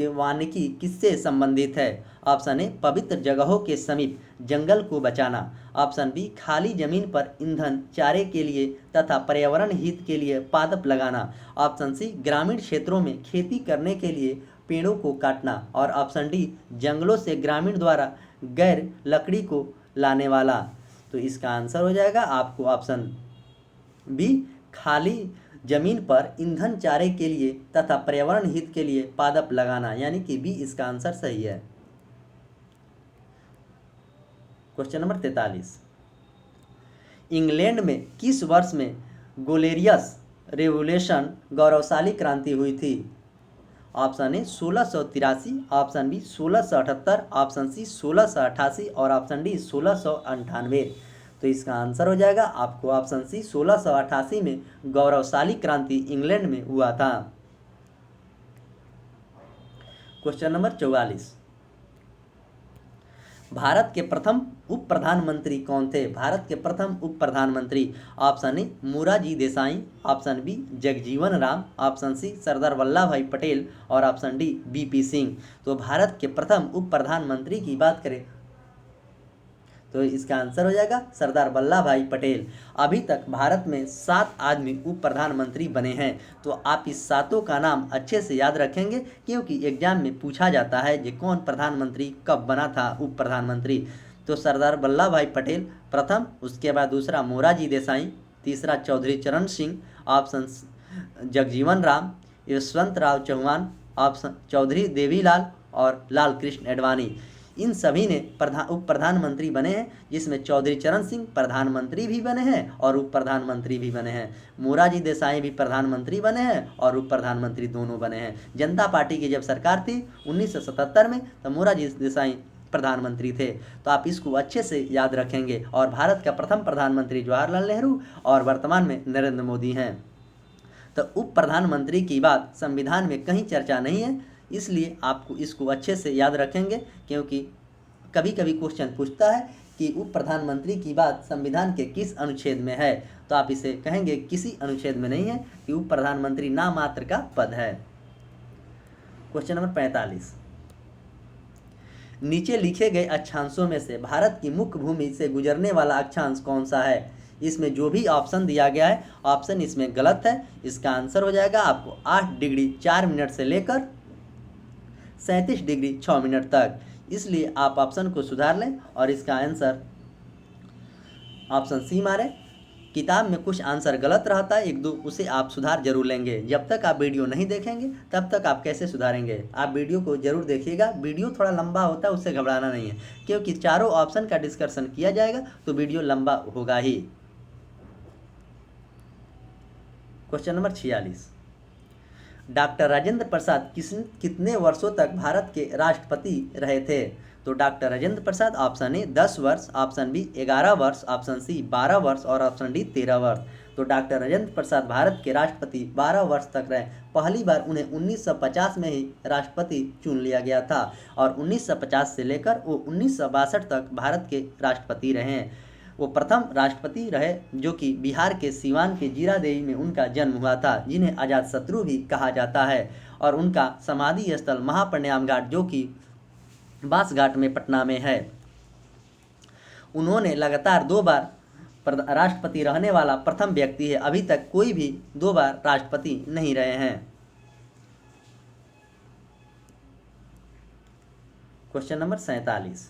वानिकी किससे संबंधित है? ऑप्शन ए पवित्र जगहों के समीप जंगल को बचाना, ऑप्शन बी खाली जमीन पर ईंधन चारे के लिए तथा पर्यावरण हित के लिए पादप लगाना, ऑप्शन सी ग्रामीण क्षेत्रों में खेती करने के लिए पेड़ों को काटना और ऑप्शन डी जंगलों से ग्रामीण द्वारा गैर लकड़ी को लाने वाला। तो इसका आंसर हो जाएगा आपको ऑप्शन बी खाली जमीन पर ईंधन चारे के लिए तथा पर्यावरण हित के लिए पादप लगाना, यानी कि बी इसका आंसर सही है। क्वेश्चन नंबर 43, इंग्लैंड में किस वर्ष में ग्लोरियस रेवोल्यूशन गौरवशाली क्रांति हुई थी? Option A 1683, option B 1678, option C 1688 और ऑप्शन डी 1698। तो इसका आंसर हो जाएगा आपको ऑप्शन सी 1688 में गौरवशाली क्रांति इंग्लैंड में हुआ था। क्वेश्चन नंबर 44, भारत के प्रथम उप प्रधानमंत्री कौन थे? भारत के प्रथम उप प्रधानमंत्री, option A Morarji Desai, option B Jagjivan Ram, option C Sardar Vallabh bhai Patel और ऑप्शन डी बीपी सिंह। तो भारत के प्रथम उप प्रधानमंत्री की बात करें तो इसका आंसर हो जाएगा सरदार वल्लभ भाई पटेल। अभी तक भारत में 7 आदमी उप प्रधानमंत्री बने हैं। तो आप इस सातों का नाम अच्छे से याद रखेंगे क्योंकि एग्जाम में पूछा जाता है कि कौन प्रधानमंत्री कब बना था उप प्रधानमंत्री। तो सरदार वल्लभ भाई पटेल प्रथम, उसके बाद दूसरा मोरारजी देसाई, तीसरा चौधरी चरण सिंह, ऑप्शन जगजीवन राम, यशवंत राव चौहान, ऑप्शन चौधरी देवीलाल और लाल कृष्ण आडवाणी। इन सभी ने उप प्रधानमंत्री बने हैं, जिसमें चौधरी चरण सिंह प्रधानमंत्री भी बने हैं और उप प्रधानमंत्री भी बने हैं। मोरारजी देसाई भी प्रधानमंत्री बने हैं और उप प्रधानमंत्री दोनों बने हैं। जनता पार्टी की जब सरकार थी 1977 में, तो मोरारजी देसाई प्रधानमंत्री थे। तो आप इसको अच्छे से याद रखेंगे। और भारत का प्रथम प्रधानमंत्री जवाहरलाल नेहरू और वर्तमान में नरेंद्र मोदी हैं। तो उप प्रधानमंत्री की बात संविधान में कहीं चर्चा नहीं है, इसलिए आपको इसको अच्छे से याद रखेंगे क्योंकि कभी कभी क्वेश्चन पूछता है कि उप प्रधानमंत्री की बात संविधान के किस अनुच्छेद में है। तो आप इसे कहेंगे किसी अनुच्छेद में नहीं है कि उप प्रधानमंत्री नाम मात्र का पद है। क्वेश्चन नंबर 45, नीचे लिखे गए अक्षांशों में से भारत की मुख्य भूमि से गुजरने वाला अक्षांश कौन सा है? इसमें जो भी ऑप्शन दिया गया है ऑप्शन इसमें गलत है। इसका आंसर हो जाएगा आपको 8 डिग्री 4 मिनट से लेकर 37 डिग्री 6 मिनट तक। इसलिए आप ऑप्शन को सुधार लें और इसका आंसर ऑप्शन सी मारें। किताब में कुछ आंसर गलत रहता है, एक दो उसे आप सुधार जरूर लेंगे। जब तक आप वीडियो नहीं देखेंगे तब तक आप कैसे सुधारेंगे? आप वीडियो को जरूर देखिएगा। वीडियो थोड़ा लंबा होता है, उससे घबराना नहीं है क्योंकि चारों ऑप्शन का डिस्कशन किया जाएगा तो वीडियो लंबा होगा ही। Question number 46, doctor Rajendra Prasad कितने वर्षों तक भारत के राष्ट्रपति रहे थे? तो doctor Rajendra Prasad option A 10 वर्ष, ऑप्शन बी 11 वर्ष, ऑप्शन सी 12 वर्ष और ऑप्शन डी 13 वर्ष। तो डॉक्टर राजेंद्र प्रसाद भारत के राष्ट्रपति 12 वर्ष तक रहे। पहली बार उन्हें 1950 में ही राष्ट्रपति चुन लिया गया था और 1950 से लेकर वो 1962 तक भारत के राष्ट्रपति रहे हैं। वो प्रथम राष्ट्रपति रहे जो कि बिहार के सीवान के जीरादेई में उनका जन्म हुआ था, जिन्हें अजातशत्रु भी कहा जाता है। और उनका समाधि स्थल महाप्रयाम घाट जो कि बांसघाट में पटना में है। उन्होंने लगातार 2 बार राष्ट्रपति रहने वाला प्रथम व्यक्ति है। अभी तक कोई भी 2 बार राष्ट्रपति नहीं रहे हैं। क्वेश्चन नंबर 47,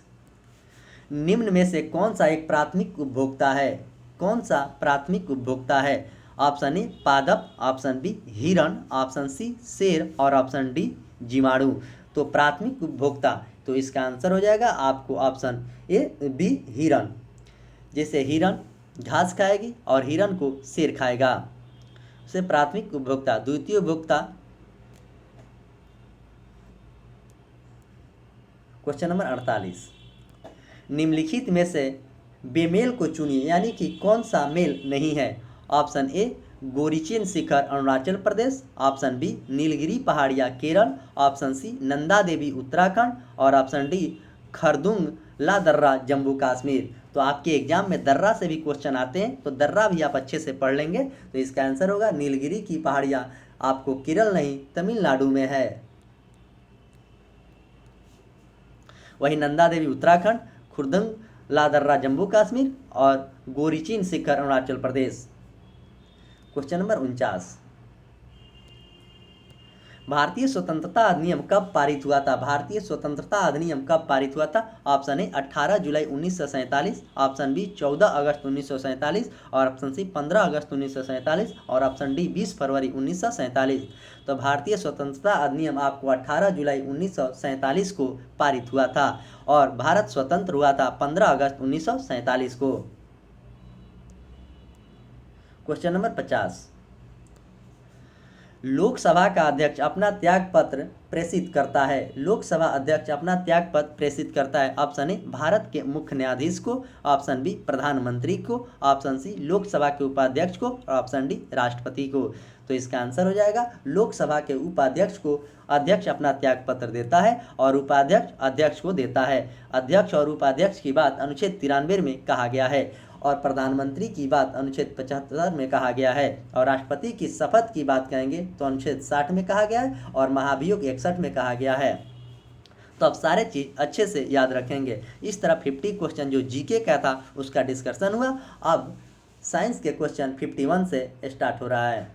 निम्न में से कौन सा एक प्राथमिक उपभोक्ता है? कौन सा प्राथमिक उपभोक्ता है? ऑप्शन ए पादप, ऑप्शन बी हिरण, ऑप्शन सी शेर और ऑप्शन डी जीवाणु। तो प्राथमिक उपभोक्ता, तो इसका आंसर हो जाएगा आपको ऑप्शन ए बी हिरण। जैसे हिरण घास खाएगी और हिरण को शेर खाएगा, उसे प्राथमिक उपभोक्ता। द्वितीय उपभोक्ता, क्वेश्चन नंबर 48, निम्नलिखित में से बेमेल को चुनिए, यानी कि कौन सा मेल नहीं है? ऑप्शन ए गोरीचेन शिखर अरुणाचल प्रदेश, ऑप्शन बी नीलगिरी पहाड़ियाँ केरल, ऑप्शन सी नंदा देवी उत्तराखंड और ऑप्शन डी खरदुंग ला दर्रा जम्मू कश्मीर। तो आपके एग्जाम में दर्रा से भी क्वेश्चन आते हैं, तो दर्रा भी आप अच्छे से पढ़ लेंगे। तो इसका आंसर होगा नीलगिरी की पहाड़ियाँ आपको केरल नहीं तमिलनाडु में है। वही नंदा देवी उत्तराखंड, खुरदंग ला दर्रा जम्मू कश्मीर और गोरीचेन शिखर अरुणाचल प्रदेश। क्वेश्चन नंबर 49, भारतीय स्वतंत्रता अधिनियम कब पारित हुआ था? भारतीय स्वतंत्रता अधिनियम कब पारित हुआ था? ऑप्शन ए 18 जुलाई 1947, ऑप्शन बी 14 अगस्त 1947 और ऑप्शन सी 15 अगस्त 1947 और ऑप्शन डी 20 फरवरी 1947। तो भारतीय स्वतंत्रता अधिनियम आपको 18 जुलाई 1947 को पारित हुआ था और भारत स्वतंत्र हुआ था 15 अगस्त 1947 को। क्वेश्चन नंबर 50, लोकसभा का अध्यक्ष अपना त्याग पत्र प्रेषित करता है। लोकसभा अध्यक्ष अपना त्याग पत्र प्रेषित करता है। ऑप्शन ए भारत के मुख्य न्यायाधीश को, ऑप्शन बी प्रधानमंत्री को, ऑप्शन सी लोकसभा के उपाध्यक्ष को और ऑप्शन डी राष्ट्रपति को। तो इसका आंसर हो जाएगा लोकसभा के उपाध्यक्ष को अध्यक्ष अपना त्याग पत्र देता है और उपाध्यक्ष अध्यक्ष को देता है। अध्यक्ष और उपाध्यक्ष की बात अनुच्छेद 93 में कहा गया है और प्रधानमंत्री की बात अनुच्छेद 75 में कहा गया है और राष्ट्रपति की शपथ की बात कहेंगे तो अनुच्छेद 60 में कहा गया है और महाभियोग 61 में कहा गया है। तो अब सारे चीज़ अच्छे से याद रखेंगे। इस तरह 50 क्वेश्चन जो जीके का था उसका डिस्कशन हुआ। अब साइंस के क्वेश्चन 51 से स्टार्ट हो रहा है।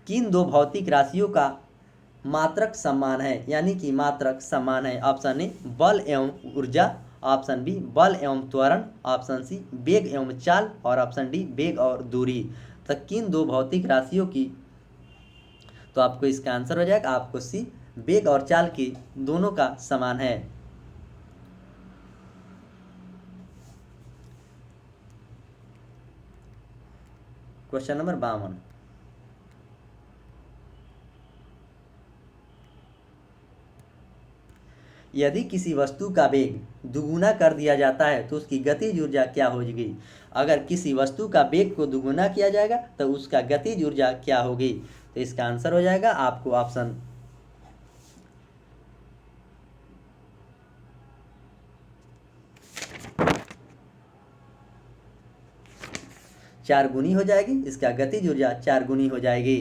किन दो भौतिक राशियों का मात्रक समान है, यानी कि मात्रक समान है? ऑप्शन ए बल एवं ऊर्जा, ऑप्शन बी बल एवं त्वरण, ऑप्शन सी वेग एवं चाल और ऑप्शन डी वेग और दूरी। तो किन दो भौतिक राशियों की, तो आपको इसका आंसर हो जाएगा आपको सी वेग और चाल की दोनों का समान है। क्वेश्चन नंबर 52, यदि किसी वस्तु का वेग दुगुना कर दिया जाता है तो उसकी गतिज ऊर्जा क्या होगी? अगर किसी वस्तु का वेग को दुगुना किया जाएगा तो उसका गतिज ऊर्जा क्या होगी? तो इसका आंसर हो जाएगा आपको ऑप्शन 4 गुनी हो जाएगी। इसका गतिज ऊर्जा 4 गुनी हो जाएगी।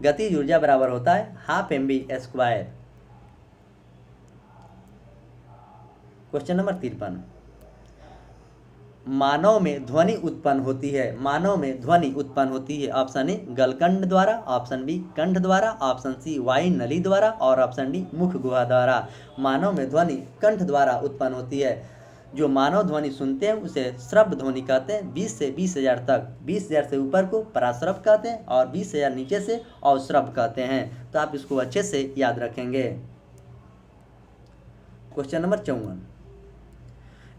गतिज ऊर्जा बराबर होता है हाफ mv²। क्वेश्चन नंबर 53, मानव में ध्वनि उत्पन्न होती है। मानव में ध्वनि उत्पन्न होती है। ऑप्शन ए गलकंड द्वारा, ऑप्शन बी कंठ द्वारा, ऑप्शन सी वायु नली द्वारा और ऑप्शन डी मुख गुहा द्वारा। मानव में ध्वनि कंठ द्वारा उत्पन्न होती है। जो मानव ध्वनि सुनते हैं उसे श्रव्य ध्वनि कहते हैं। 20 से 20,000 तक, 20,000 से ऊपर को पराश्रव कहते हैं और 20,000 नीचे से अवश्रव कहते हैं। तो आप इसको अच्छे से याद रखेंगे। क्वेश्चन नंबर 54,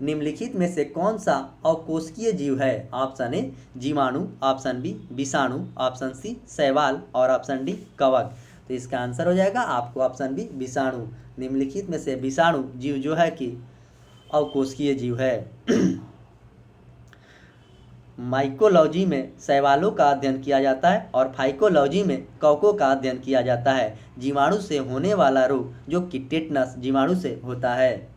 निम्नलिखित में से कौन सा अकोशिकीय जीव है? ऑप्शन ए जीवाणु, ऑप्शन बी विषाणु, ऑप्शन सी शैवाल और ऑप्शन डी कवक। तो इसका आंसर हो जाएगा आपको ऑप्शन बी विषाणु। निम्नलिखित में से विषाणु जीव जो है कि अकोशिकीय जीव है। माइकोलॉजी में शैवालों का अध्ययन किया जाता है और फाइकोलॉजी में कवकों का अध्ययन किया जाता है। जीवाणु से होने वाला रोग जो कि टेटनस जीवाणु से होता है।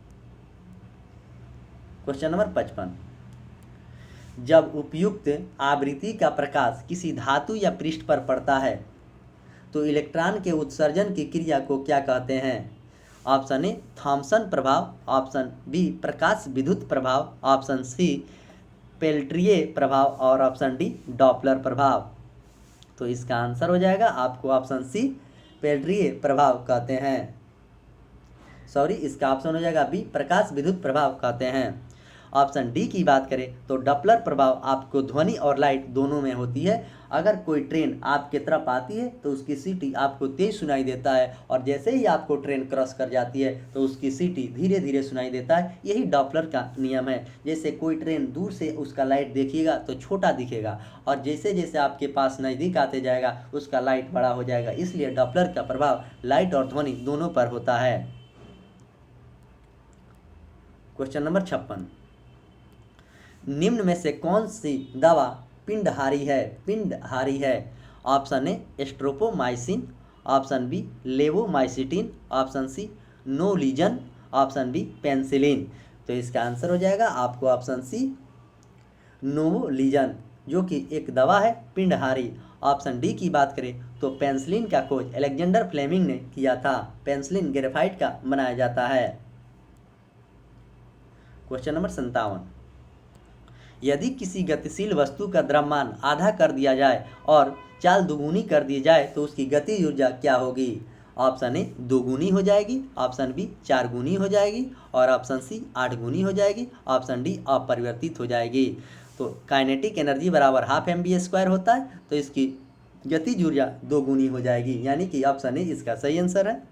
क्वेश्चन नंबर 55, जब उपयुक्त आवृत्ति का प्रकाश किसी धातु या पृष्ठ पर पड़ता है तो इलेक्ट्रॉन के उत्सर्जन की क्रिया को क्या कहते हैं? ऑप्शन ए थॉम्सन प्रभाव, ऑप्शन बी प्रकाश विद्युत प्रभाव, ऑप्शन सी पेल्ट्रिये प्रभाव और ऑप्शन डी डॉपलर प्रभाव। तो इसका आंसर हो जाएगा आपको ऑप्शन सी पेल्ट्रिये प्रभाव कहते हैं। सॉरी, इसका ऑप्शन हो जाएगा बी प्रकाश विद्युत प्रभाव कहते हैं। ऑप्शन डी की बात करें तो डॉपलर प्रभाव आपको ध्वनि और लाइट दोनों में होती है। अगर कोई ट्रेन आपके तरफ आती है तो उसकी सीटी आपको तेज सुनाई देता है और जैसे ही आपको ट्रेन क्रॉस कर जाती है तो उसकी सीटी धीरे धीरे सुनाई देता है। यही डॉपलर का नियम है। जैसे कोई ट्रेन दूर से उसका लाइट देखिएगा तो छोटा दिखेगा और जैसे जैसे आपके पास नज़दीक आते जाएगा उसका लाइट बड़ा हो जाएगा। इसलिए डॉपलर का प्रभाव लाइट और ध्वनि दोनों पर होता है। क्वेश्चन नंबर 56, निम्न में से कौन सी दवा पिंडहारी है? पिंडहारी है। Option A streptomycin, option B levomycetin, option C नोलीजन, ऑप्शन बी पेंसिलिन। तो इसका आंसर हो जाएगा आपको ऑप्शन सी नोलीजन, जो कि एक दवा है पिंडहारी। ऑप्शन डी की बात करें तो पेंसिलिन का खोज अलेक्जेंडर फ्लेमिंग ने किया था। पेंसिलिन ग्रेफाइट का बनाया जाता है। क्वेश्चन नंबर 57, यदि किसी गतिशील वस्तु का द्रव्यमान आधा कर दिया जाए और चाल दुगुनी कर दी जाए तो उसकी गतिज ऊर्जा क्या होगी? ऑप्शन ए 2 गुनी हो जाएगी, ऑप्शन बी 4 गुनी हो जाएगी और ऑप्शन सी 8 गुनी हो जाएगी, ऑप्शन डी अपरिवर्तित हो जाएगी। तो काइनेटिक एनर्जी बराबर हाफ mv² होता है तो इसकी गतिज ऊर्जा 2 गुनी हो जाएगी, यानी कि ऑप्शन ए इसका सही आंसर है।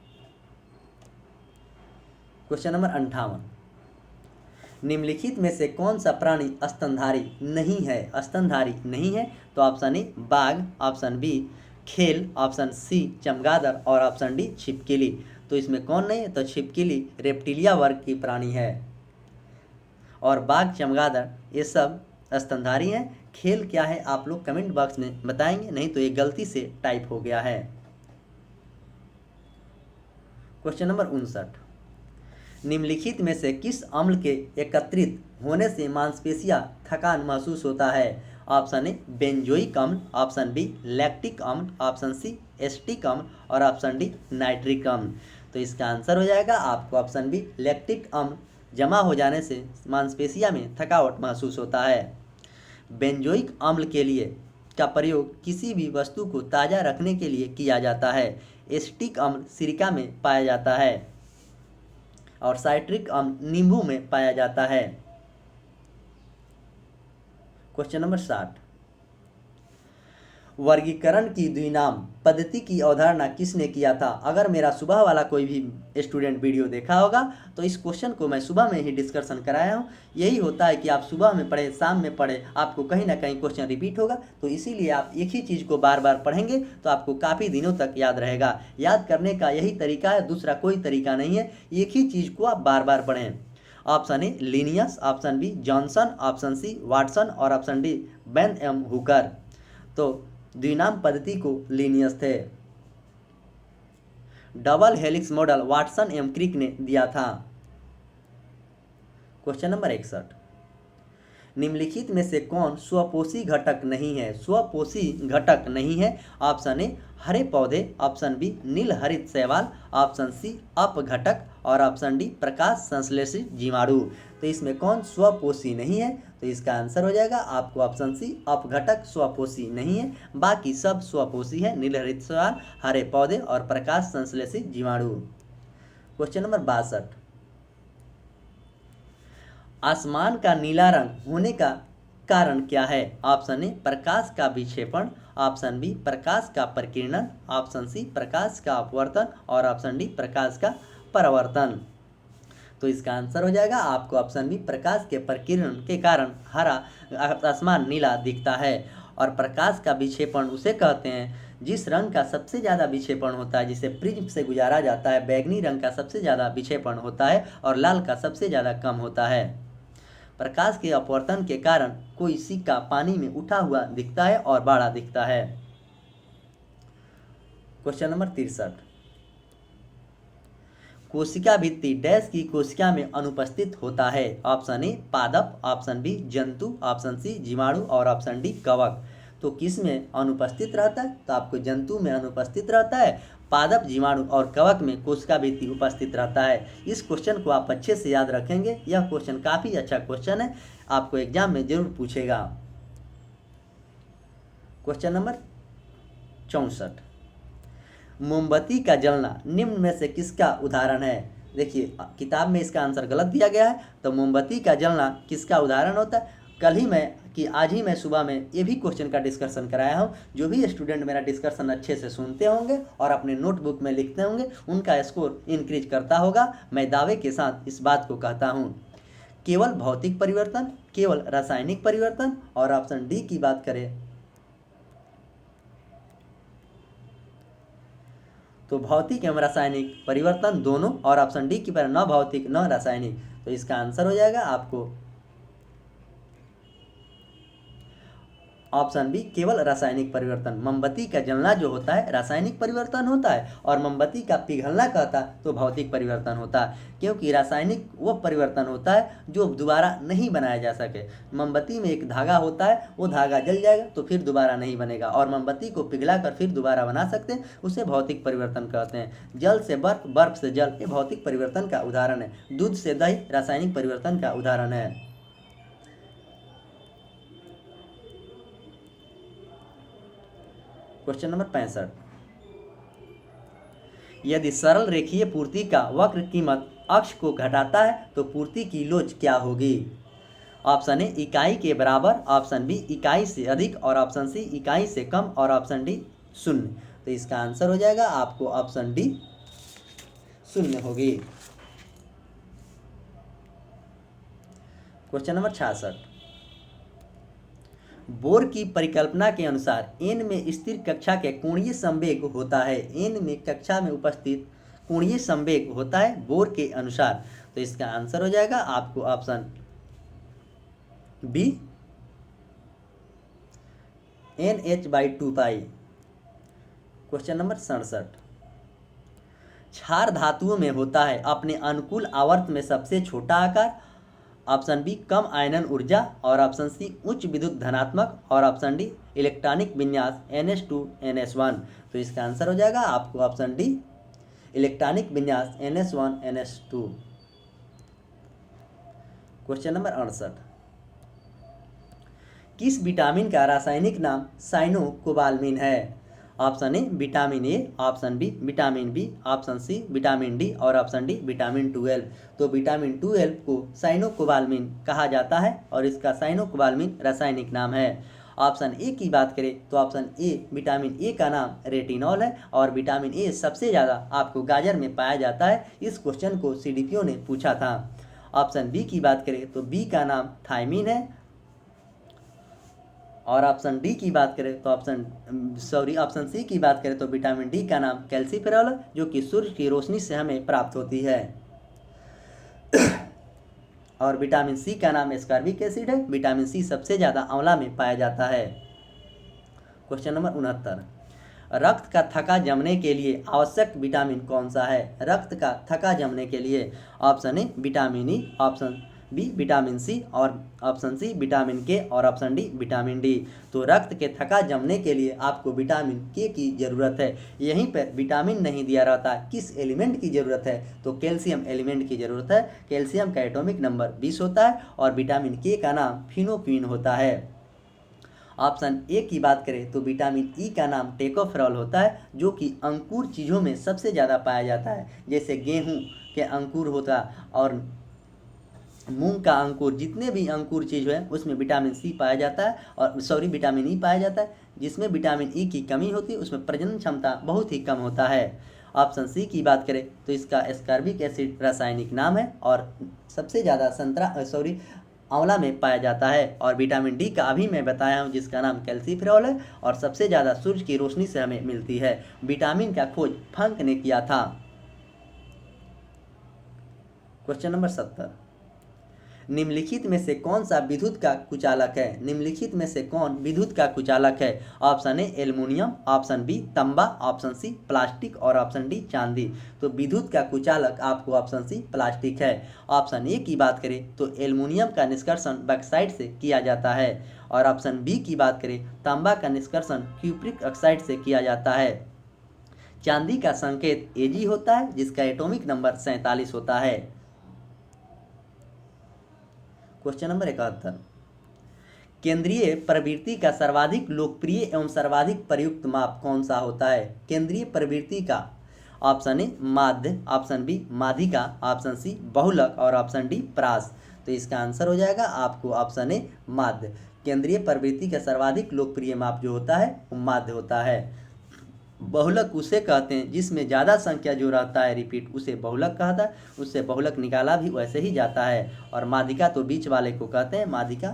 क्वेश्चन नंबर 58, निम्नलिखित में से कौन सा प्राणी स्तनधारी नहीं है? स्तनधारी नहीं है तो ऑप्शन ए बाघ, ऑप्शन बी खेल, ऑप्शन सी चमगादड़ और ऑप्शन डी छिपकली। तो इसमें कौन नहीं है? तो छिपकली रेप्टिलिया वर्ग की प्राणी है और बाघ, चमगादड़ ये सब स्तनधारी हैं। खेल क्या है आप लोग कमेंट बॉक्स में बताएंगे, नहीं तो ये गलती से टाइप हो गया है। क्वेश्चन नंबर 59, निम्नलिखित में से किस अम्ल के एकत्रित होने से मांसपेशियां थकान महसूस होता है? ऑप्शन ए बेंजोइक अम्ल, ऑप्शन बी लैक्टिक अम्ल, ऑप्शन सी एस्टिक अम्ल और ऑप्शन डी नाइट्रिक अम्ल। तो इसका आंसर हो जाएगा आपको ऑप्शन बी लैक्टिक अम्ल जमा हो जाने से मांसपेशियां में थकावट महसूस होता है। बेंजोइक अम्ल के लिए का प्रयोग किसी भी वस्तु को ताज़ा रखने के लिए किया जाता है। एस्टिक अम्ल सिरका में पाया जाता है और साइट्रिक अम्ल नींबू में पाया जाता है। क्वेश्चन नंबर 60, वर्गीकरण की द्विनाम पद्धति की अवधारणा किसने किया था? अगर मेरा सुबह वाला कोई भी स्टूडेंट वीडियो देखा होगा तो इस क्वेश्चन को मैं सुबह में ही डिस्कशन कराया हूँ। यही होता है कि आप सुबह में पढ़े, शाम में पढ़े, आपको कहीं ना कहीं क्वेश्चन रिपीट होगा, तो इसीलिए आप एक ही चीज़ को बार बार पढ़ेंगे तो आपको काफ़ी दिनों तक याद रहेगा। याद करने का यही तरीका है, दूसरा कोई तरीका नहीं है। एक ही चीज़ को आप बार बार पढ़ें। Option A Linnaeus, option B Johnson, option C Watson और ऑप्शन डी बेन एम हुकर। तो द्विनाम पद्धति को लिनियस थे। डबल हेलिक्स मॉडल वाटसन एम क्रिक ने दिया था। क्वेश्चन नंबर 61, निम्नलिखित में से कौन स्वपोषी घटक नहीं है? स्वपोषी घटक नहीं है। ऑप्शन ए हरे पौधे, ऑप्शन बी नील हरित शैवाल, ऑप्शन सी अपघटक और ऑप्शन डी प्रकाश संश्लेषित जीवाणु। तो इसमें कौन स्वपोषी नहीं है? तो इसका आंसर हो जाएगा आपको ऑप्शन सी अपघटक स्वपोषी नहीं है, बाकी सब स्वपोषी है। नील हरित शैवाल, हरे पौधे और प्रकाश संश्लेषित जीवाणु। क्वेश्चन नंबर 62, आसमान का नीला रंग होने का कारण क्या है? ऑप्शन ए प्रकाश का विक्षेपण, ऑप्शन बी प्रकाश का प्रकीर्णन, ऑप्शन सी प्रकाश का अपवर्तन और ऑप्शन डी प्रकाश का परावर्तन। तो इसका आंसर हो जाएगा आपको ऑप्शन बी प्रकाश के प्रकीर्णन के कारण हरा आसमान नीला दिखता है। और प्रकाश का विक्षेपण उसे कहते हैं जिस रंग का सबसे ज़्यादा विक्षेपण होता है, जिसे प्रिज्म से गुजारा जाता है। बैगनी रंग का सबसे ज़्यादा विक्षेपण होता है और लाल का सबसे ज़्यादा कम होता है। प्रकाश के अपवर्तन के कारण कोई सिक्का पानी में उठा हुआ दिखता है और बड़ा दिखता है। क्वेश्चन नंबर 63, कोशिका भित्ति डैश की कोशिका में अनुपस्थित होता है? ऑप्शन ए पादप, ऑप्शन बी जंतु, ऑप्शन सी जीवाणु और ऑप्शन डी कवक। तो किस में अनुपस्थित रहता है? तो आपको जंतु में अनुपस्थित रहता है, पादप, जीवाणु और कवक में कोशिका भित्ति उपस्थित रहता है। इस क्वेश्चन को आप अच्छे से याद रखेंगे, यह क्वेश्चन काफ़ी अच्छा क्वेश्चन है, आपको एग्जाम में जरूर पूछेगा। क्वेश्चन नंबर 64, मोमबत्ती का जलना निम्न में से किसका उदाहरण है? देखिए किताब में इसका आंसर गलत दिया गया है, तो मोमबत्ती का जलना किसका उदाहरण होता है? आज ही मैं सुबह में ये भी क्वेश्चन का डिस्कशन कराया हूँ। जो भी स्टूडेंट मेरा डिस्कशन अच्छे से सुनते होंगे और अपने नोटबुक में लिखते होंगे, उनका स्कोर इंक्रीज करता होगा। मैं दावे के साथ इस बात को कहता हूँ। केवल भौतिक परिवर्तन, केवल रासायनिक परिवर्तन और ऑप्शन डी की बात करें तो भौतिक एवं रासायनिक परिवर्तन दोनों, और ऑप्शन डी की पर न भौतिक न रासायनिक। तो इसका आंसर हो जाएगा आपको ऑप्शन बी केवल रासायनिक परिवर्तन। मोमबत्ती का जलना जो होता है रासायनिक परिवर्तन होता है और मोमबत्ती का पिघलना कहता तो भौतिक परिवर्तन होता है, क्योंकि रासायनिक वो परिवर्तन होता है जो दोबारा नहीं बनाया जा सके। मोमबत्ती में एक धागा होता है, वो धागा जल जाएगा तो फिर दोबारा नहीं बनेगा, और मोमबत्ती को पिघला कर फिर दोबारा बना सकते हैं, उसे भौतिक परिवर्तन कहते हैं। जल से बर्फ, बर्फ से जल, ये भौतिक परिवर्तन का उदाहरण है। दूध से दही रासायनिक परिवर्तन का उदाहरण है। क्वेश्चन नंबर 65, यदि सरल रेखीय पूर्ति का वक्र कीमत अक्ष को घटाता है तो पूर्ति की लोच क्या होगी? ऑप्शन ए इकाई के बराबर, ऑप्शन बी इकाई से अधिक और ऑप्शन सी इकाई से कम और ऑप्शन डी शून्य। तो इसका आंसर हो जाएगा आपको ऑप्शन डी शून्य होगी। क्वेश्चन नंबर 66, बोर की परिकल्पना के अनुसार n में स्थिर कक्षा के कोणीय संवेग होता है। n में कक्षा में उपस्थित कोणीय संवेग होता है बोर के अनुसार। तो इसका आंसर हो जाएगा आपको ऑप्शन बी, NH/2 पाई। क्वेश्चन नंबर 67, क्षार धातुओं में होता है अपने अनुकूल आवर्त में सबसे छोटा आकार। ऑप्शन बी, कम आयनन ऊर्जा, और ऑप्शन सी, उच्च विद्युत धनात्मक, और ऑप्शन डी, इलेक्ट्रॉनिक विन्यास NH2 NS1। तो इसका आंसर हो जाएगा आपको ऑप्शन डी, इलेक्ट्रॉनिक विन्यास NS1 NS2। क्वेश्चन नंबर 68, किस विटामिन का रासायनिक नाम साइनोकोबाल्मिन है। Option A vitamin A, option B vitamin B, option C vitamin D, और ऑप्शन डी विटामिन 12। तो विटामिन 12 को साइनोकोबाल्मिन कहा जाता है और इसका साइनोकोबाल्मिन रासायनिक नाम है। ऑप्शन ए की बात करें तो ऑप्शन ए विटामिन ए का नाम रेटिनॉल है, और विटामिन ए सबसे ज़्यादा आपको गाजर में पाया जाता है। इस क्वेश्चन को CDPO ने पूछा था। ऑप्शन बी की बात करें तो बी का नाम थायमिन है, और ऑप्शन डी की बात करें तो ऑप्शन सी की बात करें तो विटामिन डी का नाम कैल्सीफेरॉल है, जो कि सूर्य की रोशनी से हमें प्राप्त होती है। और विटामिन सी का नाम एस्कॉर्बिक एसिड है। विटामिन सी सबसे ज़्यादा आंवला में पाया जाता है। क्वेश्चन नंबर 69, रक्त का थक्का जमने के लिए आवश्यक विटामिन कौन सा है। रक्त का थक्का जमने के लिए option A vitamin E, option B vitamin C, और ऑप्शन सी विटामिन के, और ऑप्शन डी विटामिन डी। तो रक्त के थक्का जमने के लिए आपको विटामिन के की ज़रूरत है। यहीं पर विटामिन नहीं दिया रहता, किस एलिमेंट की ज़रूरत है तो कैल्शियम एलिमेंट की ज़रूरत है। कैल्शियम का एटॉमिक नंबर 20 होता है, और विटामिन के का नाम फिनोक्विन होता है। ऑप्शन ए की बात करें तो विटामिन ई का नाम टेकोफेरॉल होता है, जो कि अंकुर चीज़ों में सबसे ज़्यादा पाया जाता है। जैसे गेहूँ के अंकुर होता और मूंग का अंकुर, जितने भी अंकुर चीज़ है उसमें विटामिन सी पाया जाता है, और विटामिन ई पाया जाता है। जिसमें विटामिन ई की कमी होती है उसमें प्रजनन क्षमता बहुत ही कम होता है। ऑप्शन सी की बात करें तो इसका एस्कॉर्बिक एसिड रासायनिक नाम है, और सबसे ज़्यादा आंवला में पाया जाता है। और विटामिन डी का अभी मैं बताया हूँ जिसका नाम कैल्सीफेरॉल है, और सबसे ज़्यादा सूर्य की रोशनी से हमें मिलती है। विटामिन का खोज फंक ने किया था। क्वेश्चन नंबर 70, निम्नलिखित में से कौन सा विद्युत का कुचालक है। निम्नलिखित में से कौन विद्युत का कुचालक है। Option A aluminium, option B तांबा, ऑप्शन सी प्लास्टिक, और ऑप्शन डी चांदी। तो विद्युत का कुचालक आपको ऑप्शन सी प्लास्टिक है। ऑप्शन ए की बात करें तो एल्युमिनियम का निष्कर्षण बॉक्साइट से किया जाता है, और ऑप्शन बी की बात करें तांबा का निष्कर्षण क्यूप्रिक ऑक्साइड से किया जाता है। चांदी का संकेत Ag होता है, जिसका एटॉमिक नंबर 47 होता है। क्वेश्चन नंबर 71, केंद्रीय प्रवृत्ति का सर्वाधिक लोकप्रिय एवं सर्वाधिक प्रयुक्त माप कौन सा होता है। केंद्रीय प्रवृत्ति का ऑप्शन ए माध्य, ऑप्शन बी माध्यिका, ऑप्शन सी बहुलक, और ऑप्शन डी प्रास। तो इसका आंसर हो जाएगा आपको ऑप्शन ए माध्य। केंद्रीय प्रवृत्ति का सर्वाधिक लोकप्रिय माप जो होता है वो माध्य होता है। बहुलक उसे कहते हैं जिसमें ज़्यादा संख्या जो रहता है रिपीट, उसे बहुलक कहता है। उससे बहुलक निकाला भी वैसे ही जाता है। और माध्यिका तो बीच वाले को कहते हैं माध्यिका।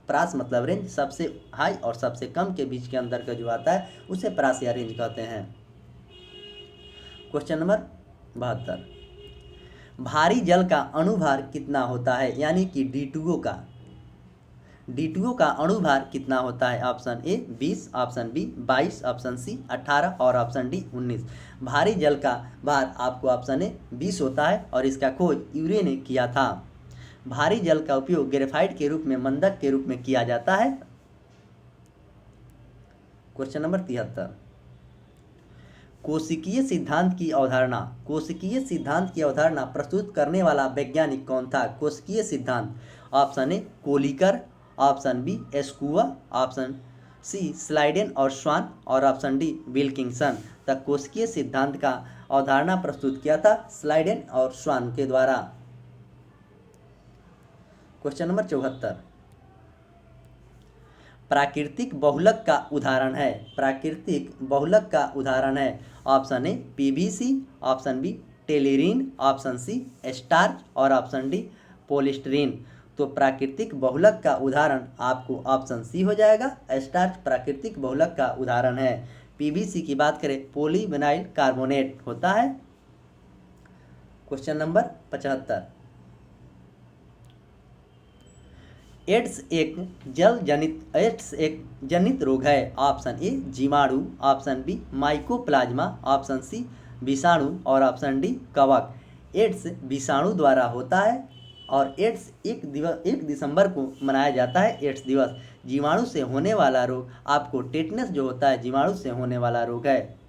प्रास मतलब रेंज, सबसे हाई और सबसे कम के बीच के अंदर का जो आता है उसे प्रास या रेंज कहते हैं। क्वेश्चन नंबर 72, भारी जल का अणुभार कितना होता है, यानी कि D2O का अणुभार कितना होता है। Option A 20, option B 22, option C 18, और ऑप्शन डी 19। भारी जल का भार आपको ऑप्शन ए 20 होता है, और इसका खोज यूरे ने किया था। भारी जल का उपयोग ग्रेफाइट के रूप में, मंदक के रूप में किया जाता है। क्वेश्चन नंबर 73, कोशिकीय सिद्धांत की अवधारणा प्रस्तुत करने वाला वैज्ञानिक कौन था। कोशिकीय सिद्धांत, option A Kolliker, option B एस्कुआ, ऑप्शन सी स्लाइडेन और स्वान, और ऑप्शन डी विल्किंसन। तक कोशिकीय सिद्धांत का अवधारणा प्रस्तुत किया था स्लाइडेन और स्वान के द्वारा। क्वेश्चन नंबर 74, प्राकृतिक बहुलक का उदाहरण है। Option A PVC, option B terylene, option C starch, और ऑप्शन डी पोलिस्टरीन। तो प्राकृतिक बहुलक का उदाहरण आपको ऑप्शन सी हो जाएगा। स्टार्च प्राकृतिक बहुलक का उदाहरण है। पीवीसी की बात करें, पॉलीविनाइल कार्बोनेट होता है। क्वेश्चन नंबर 75, एड्स एक जनित रोग है। ऑप्शन ए जीवाणु, option B mycoplasma, option C विषाणु और ऑप्शन डी कवक। एड्स विषाणु द्वारा होता है और एड्स 1 दिसंबर को मनाया जाता है एड्स दिवस। जीवाणु से होने वाला रोग आपको टेटनस जो होता है जीवाणु से होने वाला रोग है।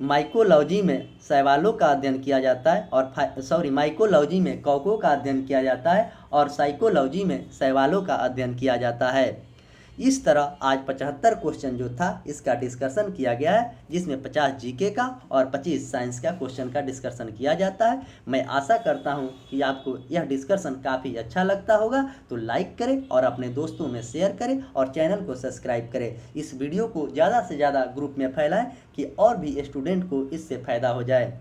माइकोलॉजी में शैवालों का अध्ययन किया जाता है और माइकोलॉजी में कवकों का अध्ययन किया जाता है और साइकोलॉजी में शैवालों का अध्ययन किया जाता है। इस तरह आज 75 क्वेश्चन जो था इसका डिस्कशन किया गया है, जिसमें 50 जीके का और 25 साइंस का क्वेश्चन का डिस्कशन किया जाता है। मैं आशा करता हूं कि आपको यह डिस्कशन काफ़ी अच्छा लगता होगा, तो लाइक करें और अपने दोस्तों में शेयर करें और चैनल को सब्सक्राइब करें। इस वीडियो को ज़्यादा से ज़्यादा ग्रुप में फैलाएं कि और भी स्टूडेंट को इससे फ़ायदा हो जाए।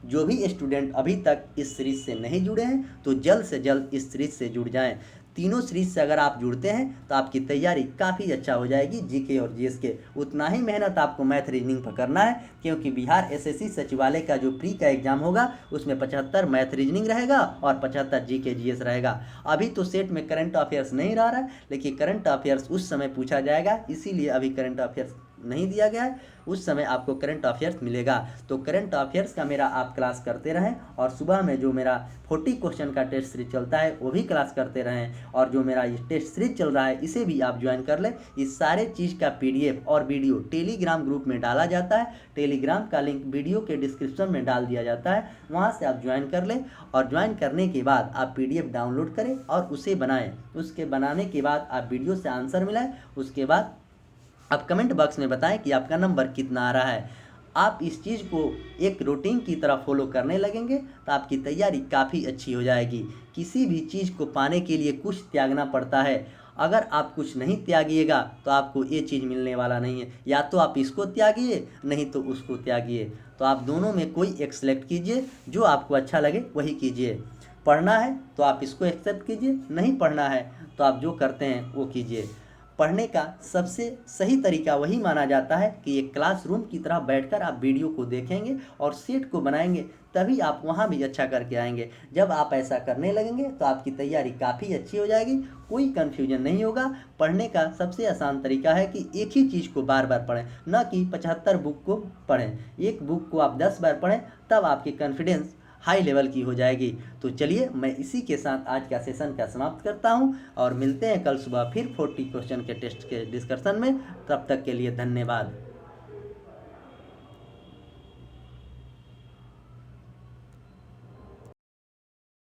जो भी स्टूडेंट अभी तक इस सीरीज से नहीं जुड़े हैं तो जल्द से जल्द इस सीरीज से जुड़ जाएं। तीनों सीरीज से अगर आप जुड़ते हैं तो आपकी तैयारी काफ़ी अच्छा हो जाएगी जीके और जीएस के। उतना ही मेहनत आपको मैथ रीजनिंग पर करना है, क्योंकि बिहार एसएससी सचिवालय का जो प्री का एग्जाम होगा उसमें 75 मैथ रीजनिंग रहेगा और 75 जीके जीएस रहेगा। अभी तो सेट में करंट अफेयर्स नहीं रहा है, लेकिन करंट अफेयर्स उस समय पूछा जाएगा, इसीलिए अभी करंट अफेयर्स नहीं दिया गया है। उस समय आपको करंट अफेयर्स मिलेगा। तो करंट अफेयर्स का मेरा आप क्लास करते रहें और सुबह में जो मेरा 40 क्वेश्चन का टेस्ट सीरीज चलता है वो भी क्लास करते रहें, और जो मेरा ये टेस्ट सीरीज चल रहा है इसे भी आप ज्वाइन कर लें। इस सारे चीज़ का पीडीएफ और वीडियो टेलीग्राम ग्रुप में डाला जाता है। टेलीग्राम का लिंक वीडियो के डिस्क्रिप्शन में डाल दिया जाता है, वहाँ से आप ज्वाइन कर लें और ज्वाइन करने के बाद आप पीडीएफ डाउनलोड करें और उसे बनाएँ। उसके बनाने के बाद आप वीडियो से आंसर मिलाएँ, उसके बाद आप कमेंट बॉक्स में बताएं कि आपका नंबर कितना आ रहा है। आप इस चीज़ को एक रूटीन की तरह फॉलो करने लगेंगे तो आपकी तैयारी काफ़ी अच्छी हो जाएगी। किसी भी चीज़ को पाने के लिए कुछ त्यागना पड़ता है। अगर आप कुछ नहीं त्यागिएगा तो आपको ये चीज़ मिलने वाला नहीं है। या तो आप इसको त्यागिए, नहीं तो उसको त्यागिए। तो आप दोनों में कोई एक सेलेक्ट कीजिए, जो आपको अच्छा लगे वही कीजिए। पढ़ना है तो आप इसको एक्सेप्ट कीजिए, नहीं पढ़ना है तो आप जो करते हैं वो कीजिए। पढ़ने का सबसे सही तरीका वही माना जाता है कि एक क्लासरूम की तरह बैठकर आप वीडियो को देखेंगे और सेट को बनाएंगे, तभी आप वहाँ भी अच्छा करके आएंगे। जब आप ऐसा करने लगेंगे तो आपकी तैयारी काफ़ी अच्छी हो जाएगी, कोई कन्फ्यूजन नहीं होगा। पढ़ने का सबसे आसान तरीका है कि एक ही चीज़ को बार बार पढ़ें, न कि 75 बुक को पढ़ें। एक बुक को आप 10 बार पढ़ें, तब आपकी कॉन्फिडेंस हाई लेवल की हो जाएगी। तो चलिए मैं इसी के साथ आज का सेशन का समाप्त करता हूं और मिलते हैं कल सुबह फिर 40 क्वेश्चन के टेस्ट के डिस्कशन में। तब तक के लिए धन्यवाद।